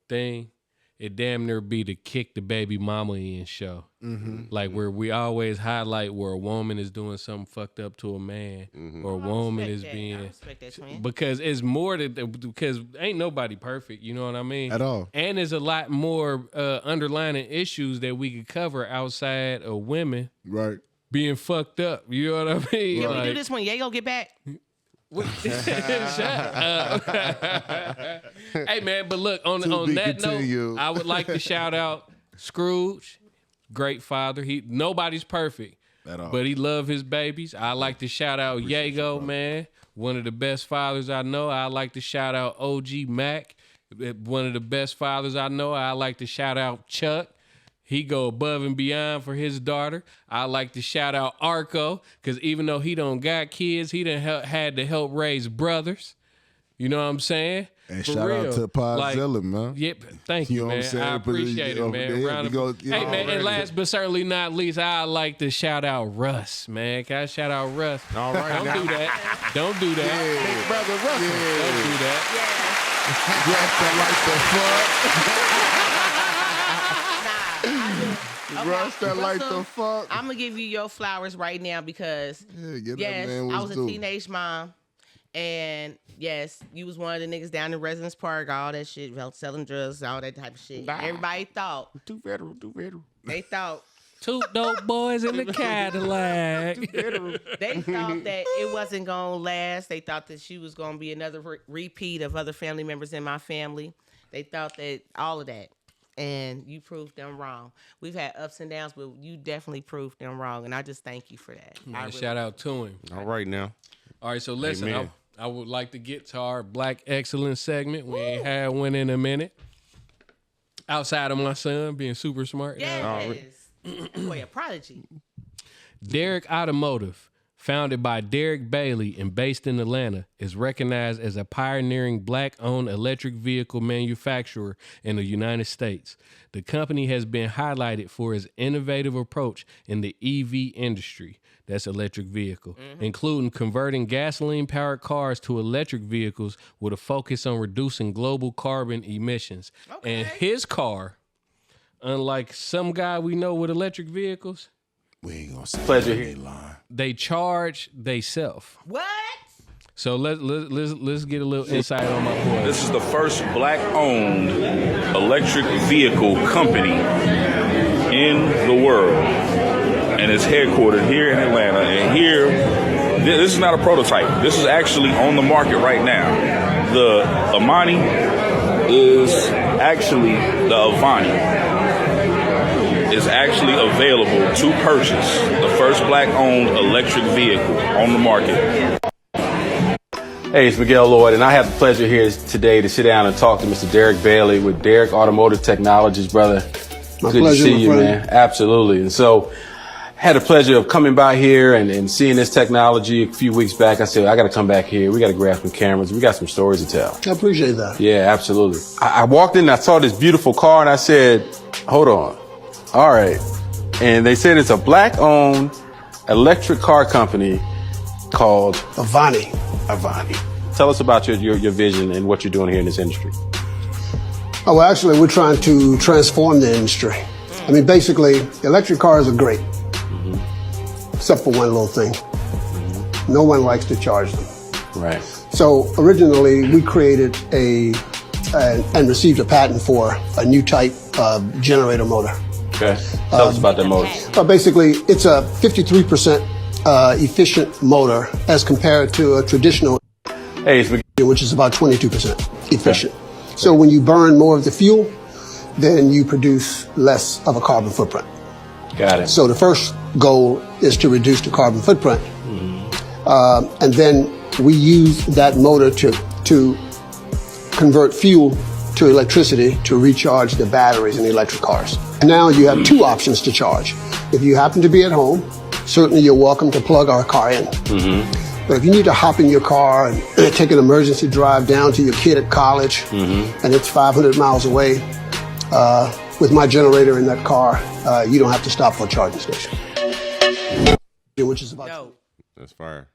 thing. it damn near be the kick the baby mama in show. Like where we always highlight where a woman is doing something fucked up to a man, or a woman is I being, respect that, twin. because it's more because ain't nobody perfect, you know what I mean? At all. And there's a lot more underlying issues that we could cover outside of women Right. being fucked up. You know what I mean? Can we Like, do this when Yayo get back? Shut up. Hey man, but look, on be that continued. note, I would like to shout out Scrooge, great father. Nobody's perfect, At all. but he loved his babies. I like to shout out Yago, man, one of the best fathers I know. I like to shout out OG Mac, one of the best fathers I know. I like to shout out Chuck. He go above and beyond for his daughter. I like to shout out Arco, because even though he don't got kids, he done had to help raise brothers. You know what I'm saying? And For shout real. out to Podzilla, man. Yep, thank You you, know what I'm man. saying? I But appreciate it, man. yeah, Round we of- go- you hey, know, man, and already. last but certainly not least, I like to shout out Russ, man. Can I shout out Russ? All right, Don't now. do that. Don't do that. Big brother Russell. Don't do that. Russ that like the fuck. I'm gonna give you your flowers right now because Yeah, get that yes, man I what's was a due. teenage mom, and yes, you was one of the niggas down in Residence Park, all that shit, selling drugs, all that type of shit. Nah. Everybody thought Too federal. they thought Two dope boys in the Cadillac. they thought that it wasn't gonna last. They thought that she was gonna be another repeat of other family members in my family. They thought that all of that. And you proved them wrong. We've had ups and downs, but you definitely proved them wrong. And I just thank you for that. I Man, really- shout out to him. All right now. All right, so listen, Amen. I would like to get to our Black Excellence segment. We ain't had one in a minute. Outside of my son being super smart. Yes. Boy, a prodigy. Derek Automotive, founded by Derek Bailey and based in Atlanta, is recognized as a pioneering Black-owned electric vehicle manufacturer in the United States. The company has been highlighted for its innovative approach in the EV industry, that's electric vehicle, including converting gasoline-powered cars to electric vehicles with a focus on reducing global carbon emissions. And his car, unlike some guy we know with electric vehicles, We ain't gonna say Pleasure that here. line. they charge they self. What? So let's get a little insight on my boy. This is the first black-owned electric vehicle company in the world, and it's headquartered here in Atlanta. And here, this is not a prototype. This is actually on the market right now. The Amani is actually the Avani. Is actually available to purchase. The first black-owned electric vehicle on the market. Hey, it's Miguel Lloyd, and I have the pleasure here today to sit down and talk to Mr. Derek Bailey with Derek Automotive Technologies, brother. My Good pleasure, to see my you, friend. man. Absolutely. And so, had the pleasure of coming by here and seeing this technology a few weeks back. I said, I got to come back here. We got to grab some cameras. We got some stories to tell. I appreciate that. Yeah, absolutely. I walked in and I saw this beautiful car and I said, hold on. All right. And they said it's a black-owned electric car company called Avani. Avani. Tell us about your vision and what you're doing here in this industry. Oh, well, actually, we're trying to transform the industry. I mean, basically, electric cars are great, except for one little thing. No one likes to charge them. Right. So originally, we created and received a patent for a new type of generator motor. Okay. Tell us about that motor. Basically, it's a 53% efficient motor as compared to a traditional, Hey, it's Miguel. which is about 22% efficient. So when you burn more of the fuel, then you produce less of a carbon footprint. Got it. So the first goal is to reduce the carbon footprint. And then we use that motor to convert fuel to electricity to recharge the batteries in the electric cars. Now you have two options to charge. If you happen to be at home, certainly you're welcome to plug our car in. But if you need to hop in your car and take an emergency drive down to your kid at college, and it's 500 miles away, with my generator in that car, you don't have to stop for a charging station. Which is about Dope. That's fire.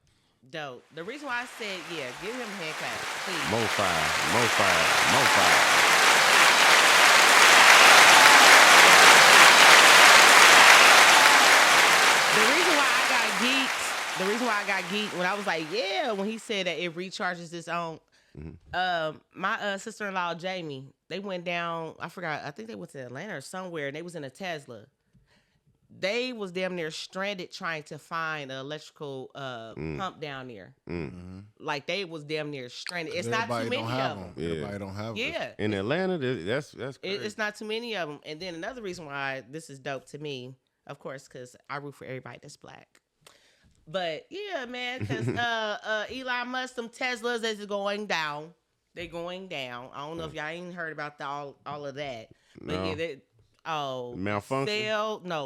Dope. The reason why I said, yeah, give him a hand clap, please. More fire. More fire. More fire. the reason why I got geeked when I was like, yeah, when he said that it recharges its own. My sister-in-law Jamie, they went down. I forgot. I think they went to Atlanta or somewhere, and they was in a Tesla. They was damn near stranded trying to find an electrical pump down there. Like they was damn near stranded. It's not too many of them. Everybody don't have them. Yeah, In Atlanta, that's crazy. it's not too many of them. And then another reason why this is dope to me, of course, because I root for everybody that's black. But yeah, man, because Elon Musk, them Teslas is going down. They're going down. I don't know if y'all ain't heard about all of that. But No. yeah, Malfunction?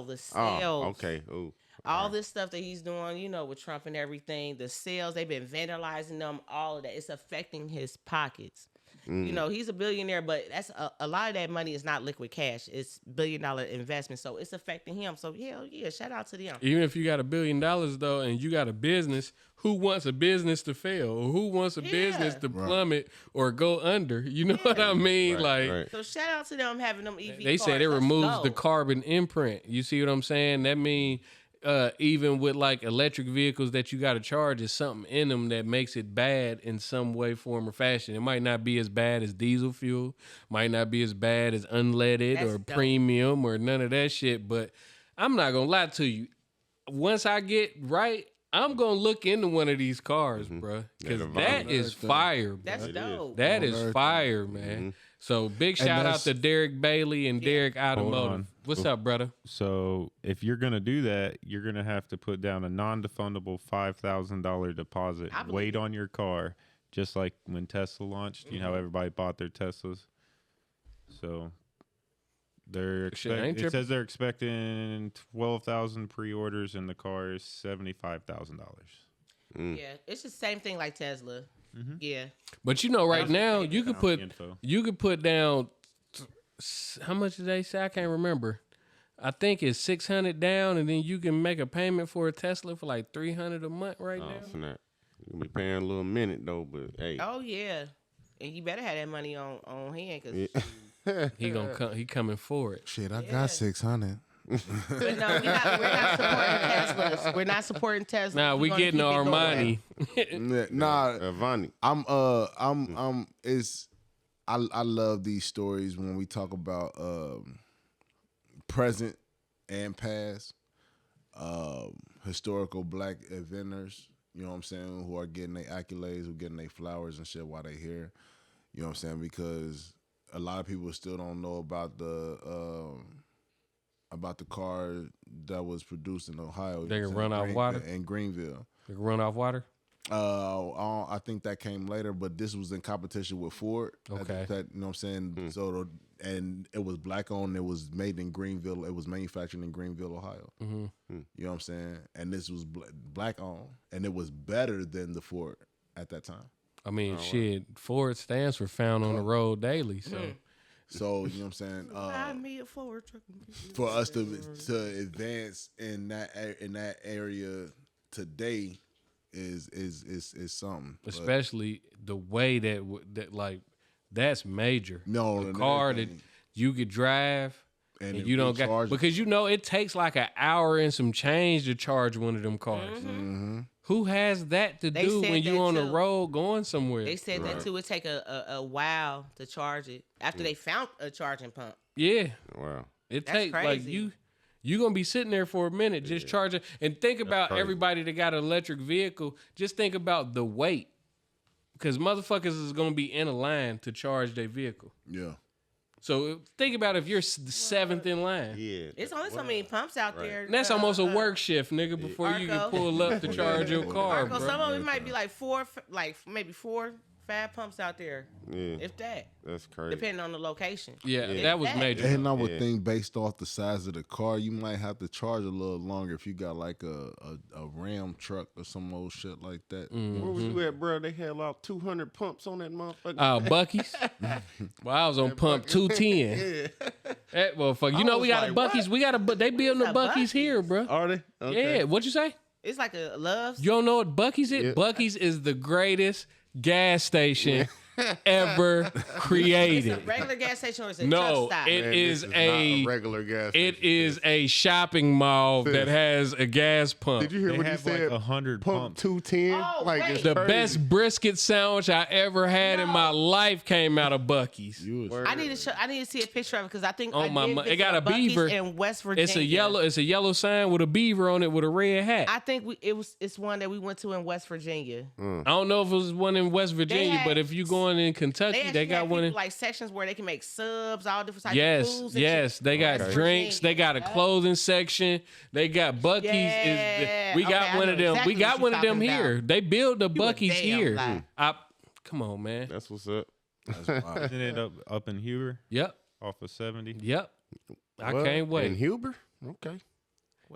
the sales. Oh, okay. Ooh. All this stuff that he's doing, you know, with Trump and everything, the sales, they've been vandalizing them, all of that. It's affecting his pockets. You know, he's a billionaire, but that's a lot of that money is not liquid cash. It's $1 billion investment. So it's affecting him. So hell yeah, shout out to them. Even if you got $1 billion though, and you got a business, who wants a business to fail? Or who wants a business to plummet or go under? You know what I mean? Like, So shout out to them having them EV they cars. said it Let's removes go. the carbon imprint. You see what I'm saying? That mean even with like electric vehicles that you got to charge, is something in them that makes it bad in some way, form, or fashion. It might not be as bad as diesel fuel, might not be as bad as unleaded That's or dope. premium or none of that shit. But I'm not gonna lie to you. Once I get right, I'm gonna look into one of these cars, bruh, because that is fire, bro. That's dope. That is fire, man. So big shout out that's- to Derek Bailey and Derek Automotive. on. What's up, brother? So if you're gonna do that, you're gonna have to put down a non-refundable $5,000 deposit. I believe Wait on your car, just like when Tesla launched. You know how everybody bought their Teslas. So they're Shit, I ain't it says they're expecting 12,000 pre-orders, and the car is $75,000. Yeah, it's the same thing like Tesla. Yeah. But you know, right now you could put info. down how much did they say? I can't remember. I think it's 600 down, and then you can make a payment for a Tesla for like 300 a month right Oh, now. snap. You're gonna be paying a little minute though, but hey. Oh yeah. And you better have that money on hand because He gonna come. He coming for it. Shit, I got 600. But no, we're not supporting Teslas. We're not supporting Teslas. Nah, we We're gonna getting keep it going. Armani. Nah, Avani. I love these stories when we talk about present and past historical black inventors, you know what I'm saying, who are getting their accolades, who are getting their flowers and shit while they here. You know what I'm saying? Because a lot of people still don't know about the car that was produced in Ohio. They you know can what I'm run saying? off water? In Greenville. They can run off water. I think that came later, but this was in competition with Ford. Okay. You know what I'm saying? So, and it was black owned. It was made in Greenville. It was manufactured in Greenville, Ohio. You know what I'm saying? And this was black owned, and it was better than the Ford at that time. I mean, shit. Ford stands for found on the road daily. So So you know what I'm saying? Buy me a Ford truck. For us to advance in that area today is something. But especially the way that like that's major. No, the and car that everything. you could drive and it you don't got recharges. because you know it takes like an hour and some change to charge one of them cars. Who has that to They do said when you that on the too. road going somewhere? They said that too. It would take a while to charge it after they found a charging pump. Yeah, Wow. it That's takes like crazy. you gonna be sitting there for a minute just charging. And think about crazy. everybody that got an electric vehicle. Just think about the weight, because motherfuckers is gonna be in a line to charge their vehicle. Yeah. So think about if you're the seventh in line. Yeah. It's only so many pumps out there. And that's almost a work shift, nigga, before you can Arco. pull up to charge your car, Arco, bro. some of them might be like maybe four fat pumps out there, Yeah. if that, That's crazy. depending on the location. Yeah, that was major. And I would Yeah. think based off the size of the car, you might have to charge a little longer if you got like a Ram truck or some old shit like that. Where was you at, bro? They had about 200 pumps on that motherfucker. Bucky's. Well, I was on pump 210. That motherfucker. You know we got a Bucky's. We got a. They building the a Bucky's here, bro. Are they? Okay. Yeah. What you say? It's like a Love's. You don't know what Bucky's is? Yeah. Bucky's is the greatest gas station ever It's created. a regular gas station or is it No, truck stop? it Man, is this not a regular gas. it station. is a shopping mall that has a gas pump. Did you hear They what he have said? like 100 Pump pumps. 210. Oh, like wait. it's The crazy. best brisket sandwich I ever had in my life came out of Buc-ee's. You was- I need to see a picture of it because I think Oh, I my did mo- it visit got a Buc-ee's beaver. in West Virginia. It's a yellow sign with a beaver on it with a red hat. I think it's one that we went to in West Virginia. I don't know if it was one in West Virginia, had- but if you going in Kentucky, They, they got have one people, in. like sections where they can make subs, all different types of Yes, foods. and yes, shit. they got West drinks. They Virginia. got a clothing section. They got Buc-ee's. Yeah, We okay, got I one know of them. exactly We got what one you're of them talking here. about. They build the You a Buc-ee's damn here. lie. Come on, man. That's what's up. Isn't it up in Huber Yep, off of 70? yep. I What? can't wait. In Huber? Okay.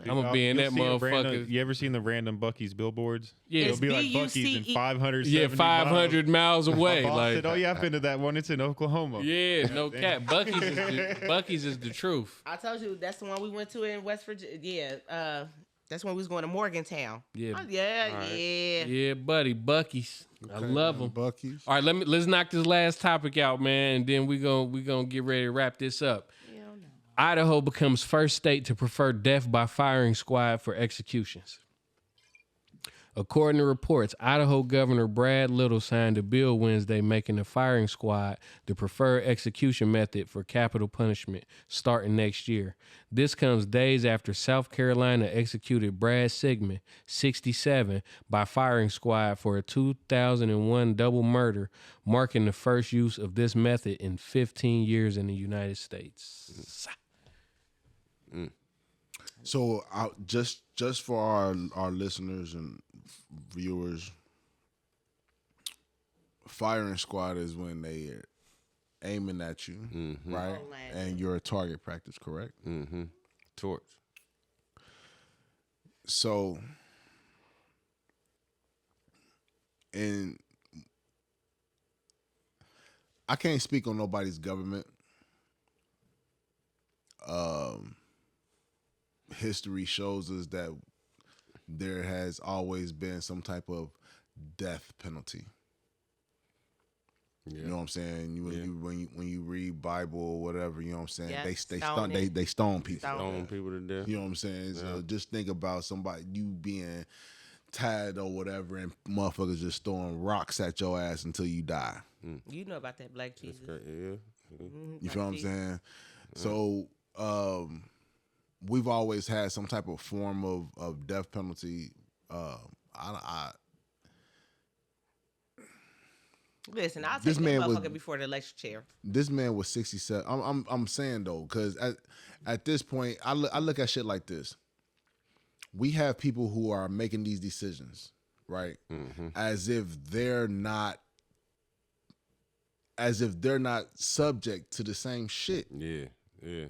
I'm gonna be in You'll that see a random- motherfucker. You ever seen the random Buc-ee's billboards? Yeah. It'll be like It's Buc-ee's in BUCE. 570 Yeah, 500 miles away. My boss Like, said, oh yeah, I've been to that one. It's in Oklahoma. yeah, no cap. Buc-ee's is the truth. I told you that's the one we went to in West Virginia. Yeah, that's when we was going to Morgantown. Yeah. Oh, yeah. Yeah, buddy, Buc-ee's. I love them. Buc-ee's. All right, let's knock this last topic out, man, and then we gonna get ready to wrap this up. Idaho becomes first state to prefer death by firing squad for executions. According to reports, Idaho Governor Brad Little signed a bill Wednesday making the firing squad the preferred execution method for capital punishment starting next year. This comes days after South Carolina executed Brad Sigmund, 67, by firing squad for a 2001 double murder, marking the first use of this method in 15 years in the United States. So just for our listeners and viewers, firing squad is when they are aiming at you, right? And you're a target practice, correct? Mm-hmm. Torch. So, and I can't speak on nobody's government. History shows us that there has always been some type of death penalty. Yeah. You know what I'm saying? When you read Bible or whatever, you know what I'm saying? Yeah, They stoning. they stone people. Throwing people to death. You know what I'm saying? So just think about somebody, you being tired or whatever, and motherfuckers just throwing rocks at your ass until you die. You know about that Black Jesus. Yeah. You feel what I'm saying? So we've always had some type of form of death penalty. Listen, I'll take This that man was- motherfucker before the election chair. This man was 67. I'm saying though, because at this point, I look at shit like this. We have people who are making these decisions, right? As if they're not subject to the same shit. Yeah.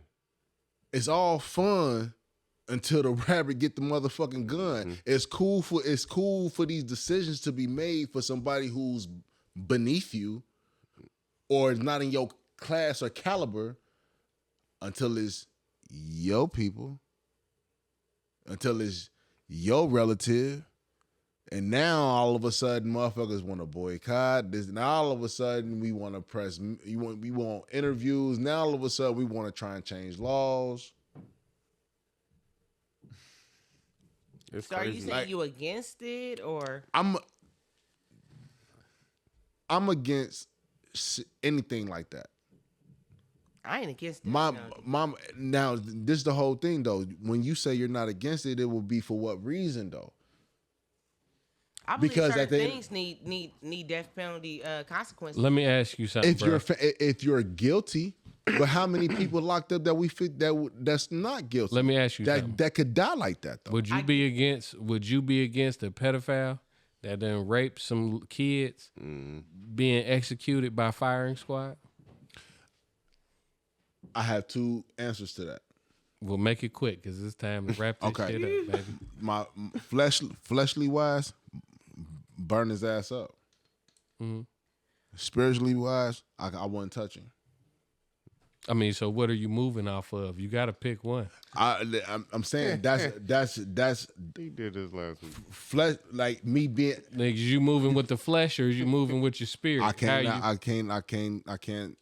It's all fun until the rabbit get the motherfucking gun. It's cool for these decisions to be made for somebody who's beneath you or is not in your class or caliber until it's your people, until it's your relative. And now all of a sudden motherfuckers want to boycott this. Now all of a sudden we want to press, we want interviews. Now all of a sudden we want to try and change laws. It's So are you crazy. saying you against it or? I'm against anything like that. I ain't against it. Now this is the whole thing though. When you say you're not against it, it will be for what reason though? I believe because certain at the things need death penalty consequences. Let me ask you something, if you're guilty, but how many people locked up that we fit that's not guilty? Let me ask you something. that could die like that though. Would you be against a pedophile that done raped some kids being executed by firing squad? I have two answers to that. We'll make it quick because it's time to wrap this Okay. shit up, baby. My fleshly wise, burn his ass up. Spiritually wise, I wouldn't touch him. I mean, so what are you moving off of? You got to pick one. I'm saying that's He did this last week. flesh, like me being. Like, is you moving with the flesh or is you moving with your spirit? I can't. How you- I can't.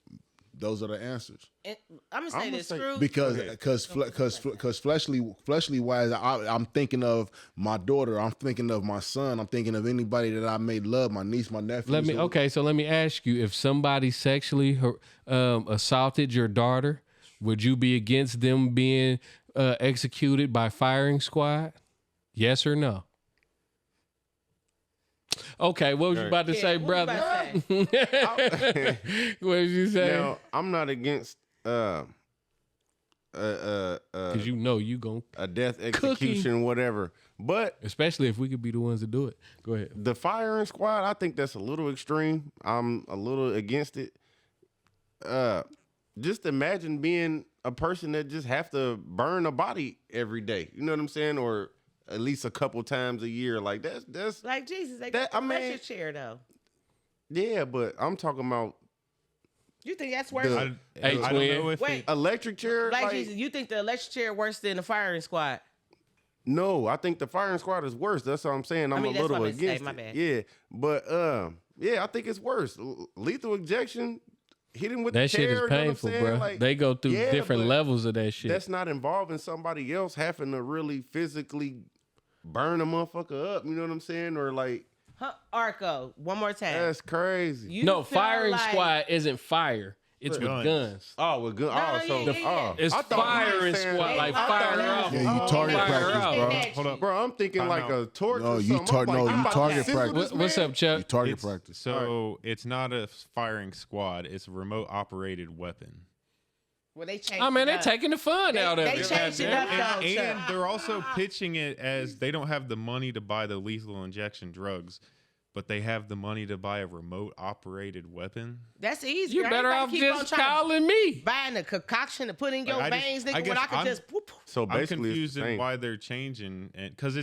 Those are the answers. And I'm gonna say this, Scrooge. Because fleshly wise, I'm thinking of my daughter. I'm thinking of my son. I'm thinking of anybody that I may love, my niece, my nephew. So let me ask you: if somebody sexually assaulted your daughter, would you be against them being executed by firing squad? Yes or no? Okay, what was you about to say, brother? What did you say? Now, I'm not against Because you know you gon' a death execution, whatever. But especially if we could be the ones to do it. Go ahead. the firing squad, I think that's a little extreme. I'm a little against it. Just imagine being a person that just have to burn a body every day. You know what I'm saying? Or at least a couple times a year. Like that's Like Jesus, they that- got I the mean- electric chair though. yeah, but I'm talking about You think that's worse? The- I Hey, don't twin. know if Wait, electric chair. like Like, Jesus, you think the electric chair worse than the firing squad? no, I think the firing squad is worse. That's what I'm saying. I'm mean, a that's little what I meant to say, against my it. bad. Yeah, but yeah, I think it's worse. Lethal injection, hit him with That the shit chair, is you know what I'm painful, saying? bro. Like, They go through yeah, different but levels of that shit. That's not involving somebody else having to really physically burn a motherfucker up. You know what I'm saying? Or like, Huh, Arco, one more time. that's crazy. You No, feel firing like- squad isn't fire. It's with guns. Oh, well, good. No, Oh, so yeah. It's I thought you were firing saying- squad, like I fire thought off. Yeah, you Oh, target yeah. practice, Hold bro. on, hold up. Bro, I'm thinking Time like out. a torch. No, or you something. tar- I'm no, like, you about to target sizzle practice. this What's man. up, Chuck? You target It's- practice. So it's not a firing squad; it's a remote operated weapon. Well, they changed. Oh man, it they're up. taking the fun out of they it. changed it up, though, And Chuck. they're also pitching it as they don't have the money to buy the lethal injection drugs, but they have the money to buy a remote operated weapon. That's easy. You're better off just calling me. Buying a concoction to put in your Like, I just- veins, I nigga. When guess I could I'm- just whoop. So I'm basically, confused it's the in same. why they're changing, and because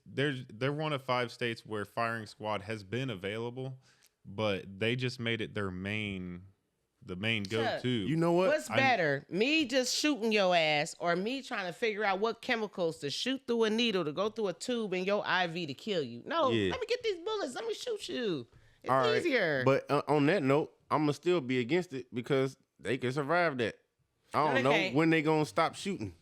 they're one of 5 states where firing squad has been available, but they just made it their main go-to. You know what? What's better, me just shooting your ass, or me trying to figure out what chemicals to shoot through a needle to go through a tube in your IV to kill you? No, Yeah. let me get these bullets. Let me shoot you. It's All right. easier. But on that note, I'm gonna still be against it because they can survive that. I No, don't they know can't. when they gonna stop shooting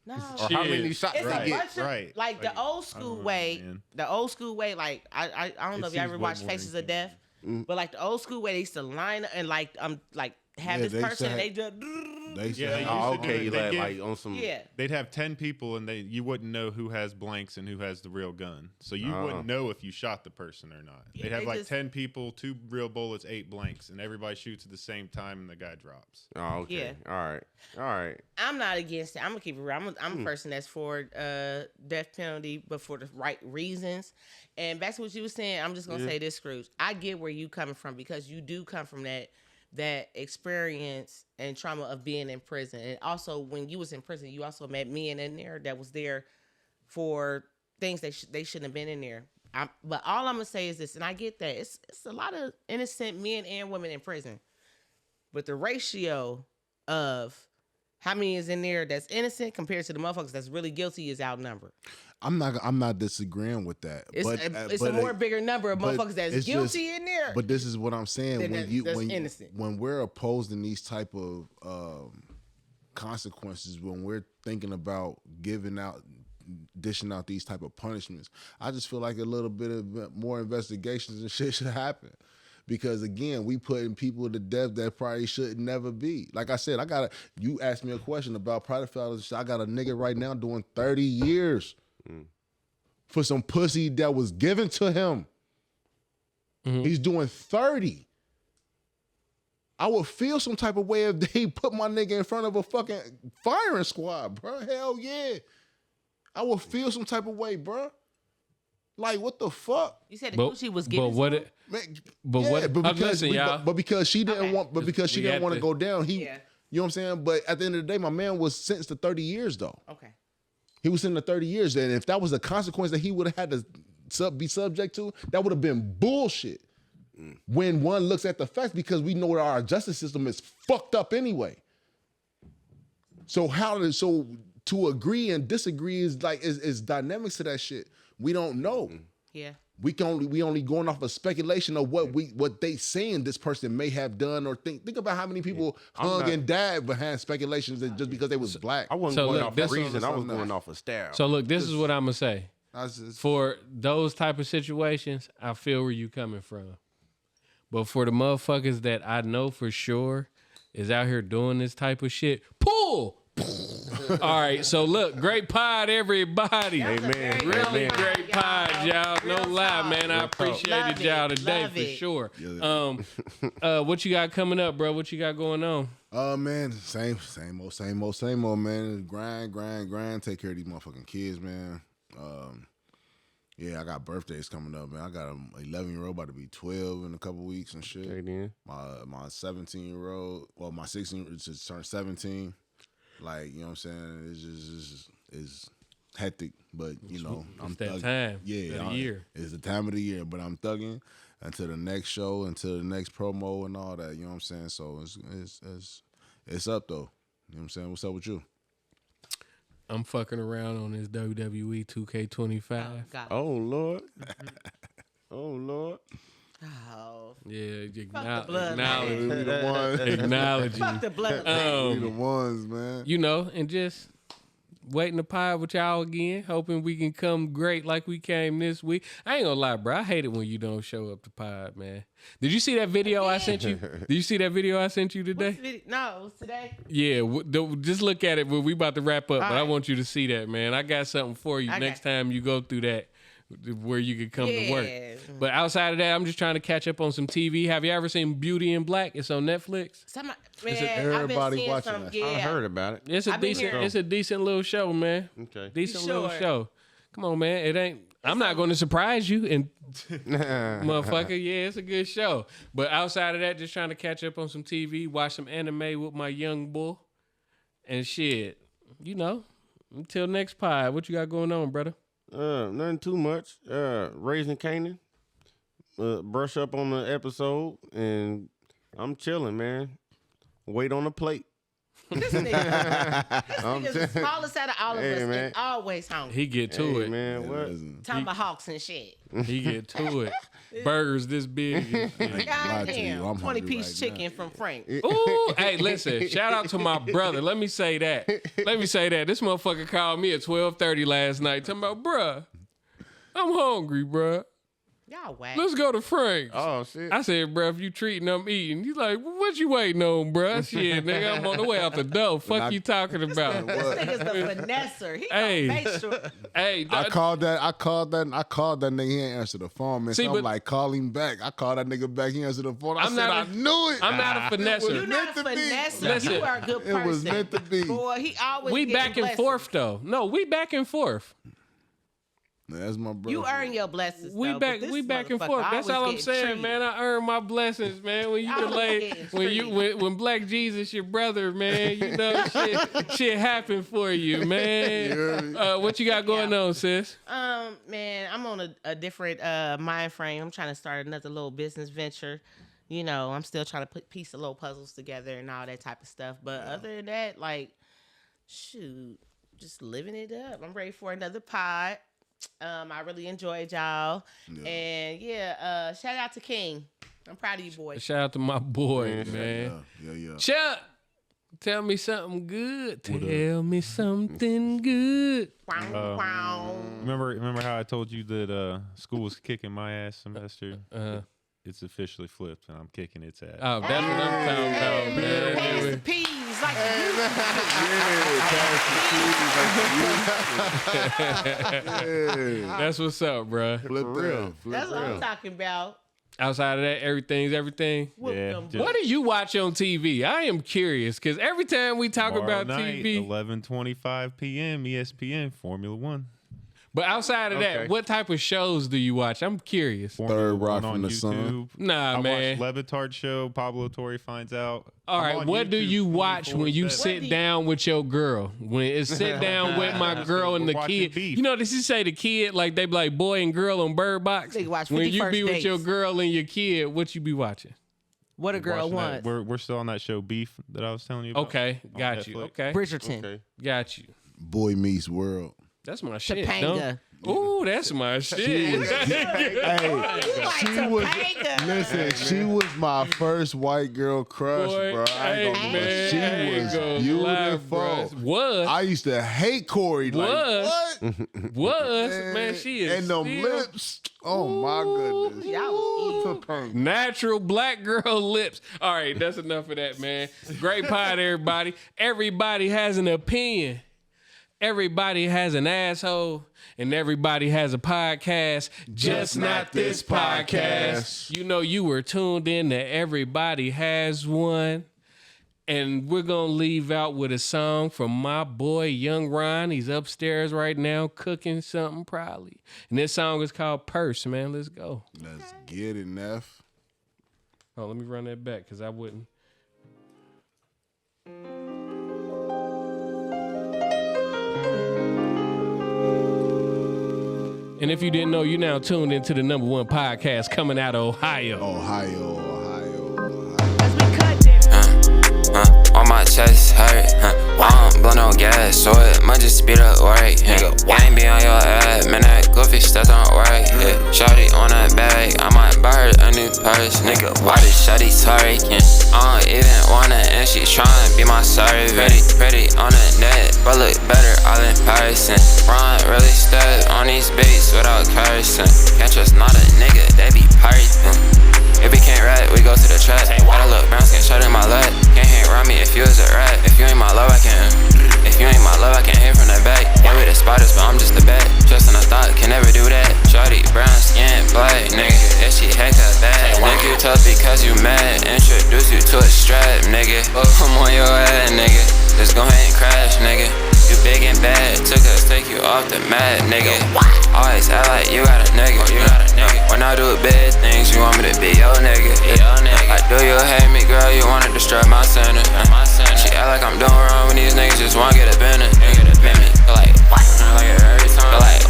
no. or how many shots It's they a get. bunch of Right. like the Like, old I school don't way. know, man. The old school way, like I don't know It if y'all seems ever way watched more Faces of inconvenient. Death, but like the old school way, they used to line up and like have Yeah, this they used person to and they have- just They Yeah, said, they used Oh, to do okay, it. They give- like on some. yeah. They'd have 10 people, and you wouldn't know who has blanks and who has the real gun. So you Oh. wouldn't know if you shot the person or not. Yeah, They'd have they like just- 10 people, 2 real bullets, 8 blanks, and everybody shoots at the same time, and the guy drops. Oh, okay. Yeah. All right. I'm not against it. I'm gonna keep it real. I'm a person that's for death penalty, but for the right reasons. And back to what you were saying, I'm just gonna say this, Scrooge. I get where you coming from because you do come from that experience and trauma of being in prison. And also, when you was in prison, you also met men in there that was there for things they shouldn't have been in there. But all I'm gonna say is this, and I get that it's a lot of innocent men and women in prison, but the ratio of how many is in there that's innocent compared to the motherfuckers that's really guilty is outnumbered. I'm not disagreeing with that. It's a more bigger number of but motherfuckers that's it's guilty just- in there. But this is what I'm saying. Then that's innocent. When we're opposing these type of consequences, when we're thinking about dishing out these type of punishments, I just feel like a little bit of more investigations and shit should happen. Because again, we putting people to death that probably should never be. Like I said, you asked me a question about private fellas. I got a nigga right now doing 30 years for some pussy that was given to him. He's doing 30. I would feel some type of way if they put my nigga in front of a fucking firing squad, bro. Hell yeah. I would feel some type of way, bro. Like, what the fuck? You said the Gucci was given. But because she didn't want, to go down, Yeah. you know what I'm saying? But at the end of the day, my man was sentenced to 30 years though. Okay. He was sentenced to 30 years. And if that was a consequence that he would have had to be subject to, that would have been bullshit. When one looks at the facts, because we know that our justice system is fucked up anyway. So to agree and disagree is like is dynamics to that shit. We don't know. Yeah. We only going off of speculation of what they saying this person may have done or think about how many people hung and died behind speculations that just because they was black. I wasn't going off of reason. I was going off of style. So look, this is what I'm gonna say. Just, For those type of situations, I feel where you coming from. But for the motherfuckers that I know for sure is out here doing this type of shit, pull. All right, so look, great pod, everybody. Amen. Really Amen. great pod, y'all. No Real lie, talk. man. I appreciated y'all today Love for it. sure. What you got coming up, bro? What you got going on? man, same old, man. Grind. Take care of these motherfucking kids, man. Yeah, I got birthdays coming up, man. I got an 11-year-old about to be 12 in a couple weeks and shit. Okay, then. My 17-year-old, well, my 16 just turned 17. Like, you know what I'm saying? It's just it's hectic, but you know, I'm that thugging. time Yeah, of the year. It's the time of the year, but I'm thugging until the next show, until the next promo and all that. You know what I'm saying? So it's up though. You know what I'm saying? What's up with you? I'm fucking around on this WWE 2K25. God. Oh Lord. Oh Lord. Oh. Yeah, Fuck the blood, acknowledge, We the ones. acknowledge Fuck you. the blood. We the ones, man. You know, and just waiting to pod with y'all again, hoping we can come great like we came this week. I ain't gonna lie, bro. I hate it when you don't show up to pod, man. Did you see that video I sent you? Did you see that video I sent you What's today? the video? No, it was today. Yeah, just look at it. We about to wrap up, but I right. want you to see that, man. I got something for you Okay. next time you go through that, where you can come to work. Yeah. But outside of that, I'm just trying to catch up on some TV. Have you ever seen Beauty in Black? It's on Netflix. Somebody, it man, everybody I've been seeing watching some. that? Yeah. I heard about it. It's a I've been decent. hearing- It's a decent little show, man. Okay. Decent You little sure? show. Come on, man. It ain't. I'm not going to surprise you, and motherfucker. Yeah, it's a good show. But outside of that, just trying to catch up on some TV, watch some anime with my young boy, and shit. You know. Until next pod, what you got going on, brother? Nothing too much. Raising Canaan. Brush up on the episode, and I'm chilling, man. Wait on the plate. This nigga's the smallest out of all of Hey, us man. and always hungry. He get to Hey, it. man. What? Tomahawks and shit. He get to it. Burgers this big. lie to you, Goddamn. I'm 20-piece hungry right chicken from Frank. Ooh, hey, listen. Shout out to my brother. Let me say that. This motherfucker called me at 12:30 last night, talking about, bruh, I'm hungry, bruh. Y'all whack. Let's go to Frank's. Oh shit. I said, bruh, if you treating, I'm eating. He's like, what you waiting on, bruh? Shit, nigga, I'm on the way out the door. Fuck you talking about? This nigga's the finesser. He Hey. gonna make sure. Hey, I called that nigga. He ain't answer the phone, man. See, So but- I'm like, call him back. I called that nigga back. He answered the phone. I I'm said, not I a- knew it. I'm not a finesser. You're not a meant to be. finesser. Listen, You are a good person. it was meant to be. Boy, he always we getting back and blessings. forth, though. No, we back and forth. That's my brother. You earn your blessings. We though, back, but this we back and motherfucker forth. That's always all I'm getting saying, treated. man. I earn my blessings, man. When you Always relate, getting treated. when Black Jesus your brother, man, you know shit happen for you, man. What you got going on, sis? Man, I'm on a different mind frame. I'm trying to start another little business venture. You know, I'm still trying to piece the little puzzles together and all that type of stuff. But other than that, like, shoot, just living it up. I'm ready for another pod. I really enjoyed y'all. Yeah. And shout out to King. I'm proud of you, boys. Shout out to my boy, man. Yeah. Chuck, tell me something good. Tell me something good. Remember how I told you that school was kicking my ass semester? It's officially flipped, and I'm kicking its ass. Oh, that's what I'm talking about, man. Pass the peas like That's what's up, bro. Flip real. That's what I'm talking about. Outside of that, everything's everything. Whoop Yeah, them. just- What do you watch on TV? I am curious because every time we talk Tomorrow about night, TV, 11:25 p.m. ESPN Formula One. but outside of that, Okay. what type of shows do you watch? I'm curious. Formula Rock One from on the Sun. YouTube. Nah, I man. watched Levitard show. Pablo Torre finds out. All I'm right, on what do YouTube you watch when you 24/7. sit down with your girl? When it's sit down with my girl and We're the watching kid. Beef. You know, does he say the kid like they be like boy and girl on Bird Box? Nigga watch When 50 you First be with Dates. your girl and your kid, what you be watching? What a girl watching that. wants. We're still on that show Beef that I was telling you about. Okay, on got you. Netflix. Okay, Bridgerton. Okay. got you. Boy Meets World. That's my shit. Topanga. Ooh, that's my shit. She was my first white girl crush, Boy, bro. I ain't gonna lie. man, She I ain't was gonna beautiful. lie, bruh. Was. I used to hate Corey. Like, Was. what? Was. Man, she is And them still lips. Oh my goodness. Y'all was Topanga. natural black girl lips. All right, that's enough of that, man. Great pod, everybody. Everybody has an opinion. Everybody has an asshole, and everybody has a podcast, just not this podcast. You know, you were tuned in to Everybody Has One, and we're going to leave out with a song from my boy, Young Ron. He's upstairs right now cooking something probably. And this song is called Purse, man. Let's go. Let's get it, Neff. Oh, let me run that back because I wouldn't. And if you didn't know, you're now tuned into the #1 podcast coming out of Ohio. Ohio. On my chest hurt, I don't blow no gas, so it might just speed up work. Gang be on your ass, man, that goofy stuff don't work. Shawty on that bag, I might buy her a new purse. Nigga, why this shawty twerking? I don't even wanna, and she tryna be my servant. Pretty on the net, but look better all in person. Ron really stood on these beats without cursing. Can't trust not a nigga, they be purping. If we can't rap, we go to the track. Got a little brown skin shot in my lap. Can't hang around me if you was a rat. If you ain't my love, I can't. If you ain't my love, I can't hit from the back. Yeah, with the spiders, but I'm just a bat. Trust in a thought, can never do that. Shorty, brown skin, black, nigga. That shit heck up bad. Nigga, you tough because you mad. Introduce you to a strap, nigga. I'm on your ass, nigga. Just go ahead and crash, nigga. You big and bad, took us, take you off the mat, nigga. Always act like you got a nigga. When I do bad things, you want me to be your nigga. Like, do you hate me, girl? You wanna destroy my center. She act like I'm doing wrong when these niggas just wanna get up in it. Like, what? Like every time. Like,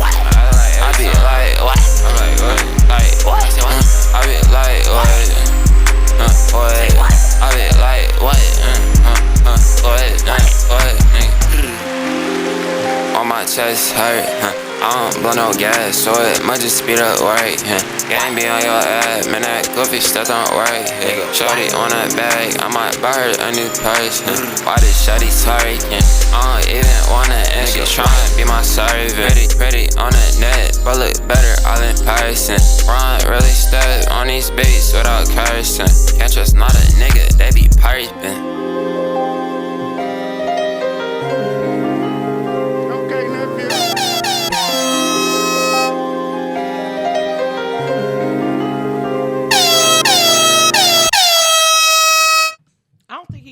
I be like, what? I'm like, what? Like, what? I be like, what? What? I be like, what? What? On my chest hurt, I don't blow no gas, so it might just speed up work. Gang be on your ass, man, that goofy stuff don't work. Shorty on that bag, I might buy her a new purse. Why this shawty twerking? I don't even wanna, and she tryna be my servant. Pretty on the net, but look better all in person. Ron really stood on these beats without cursing. Can't trust not a nigga, they be purping.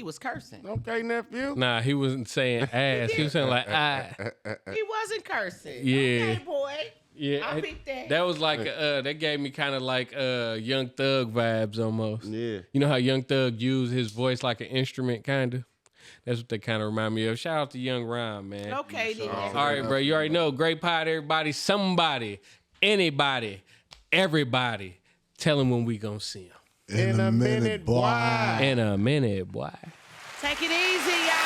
Was cursing. Okay, nephew. Nah, he wasn't saying ass. He was saying like He wasn't cursing. Yeah. Okay, boy. Yeah, I picked that. That was like that gave me kind of like Young Thug vibes almost. Yeah. You know how Young Thug used his voice like an instrument, kind of. That's what they kind of remind me of. Shout out to Young Rhyme, man. Okay, then. All right, bro. You already know. Great pod, everybody. Somebody, anybody, everybody. Tell him when we gonna see him. In a minute, boy. In a minute, boy. Take it easy, y'all.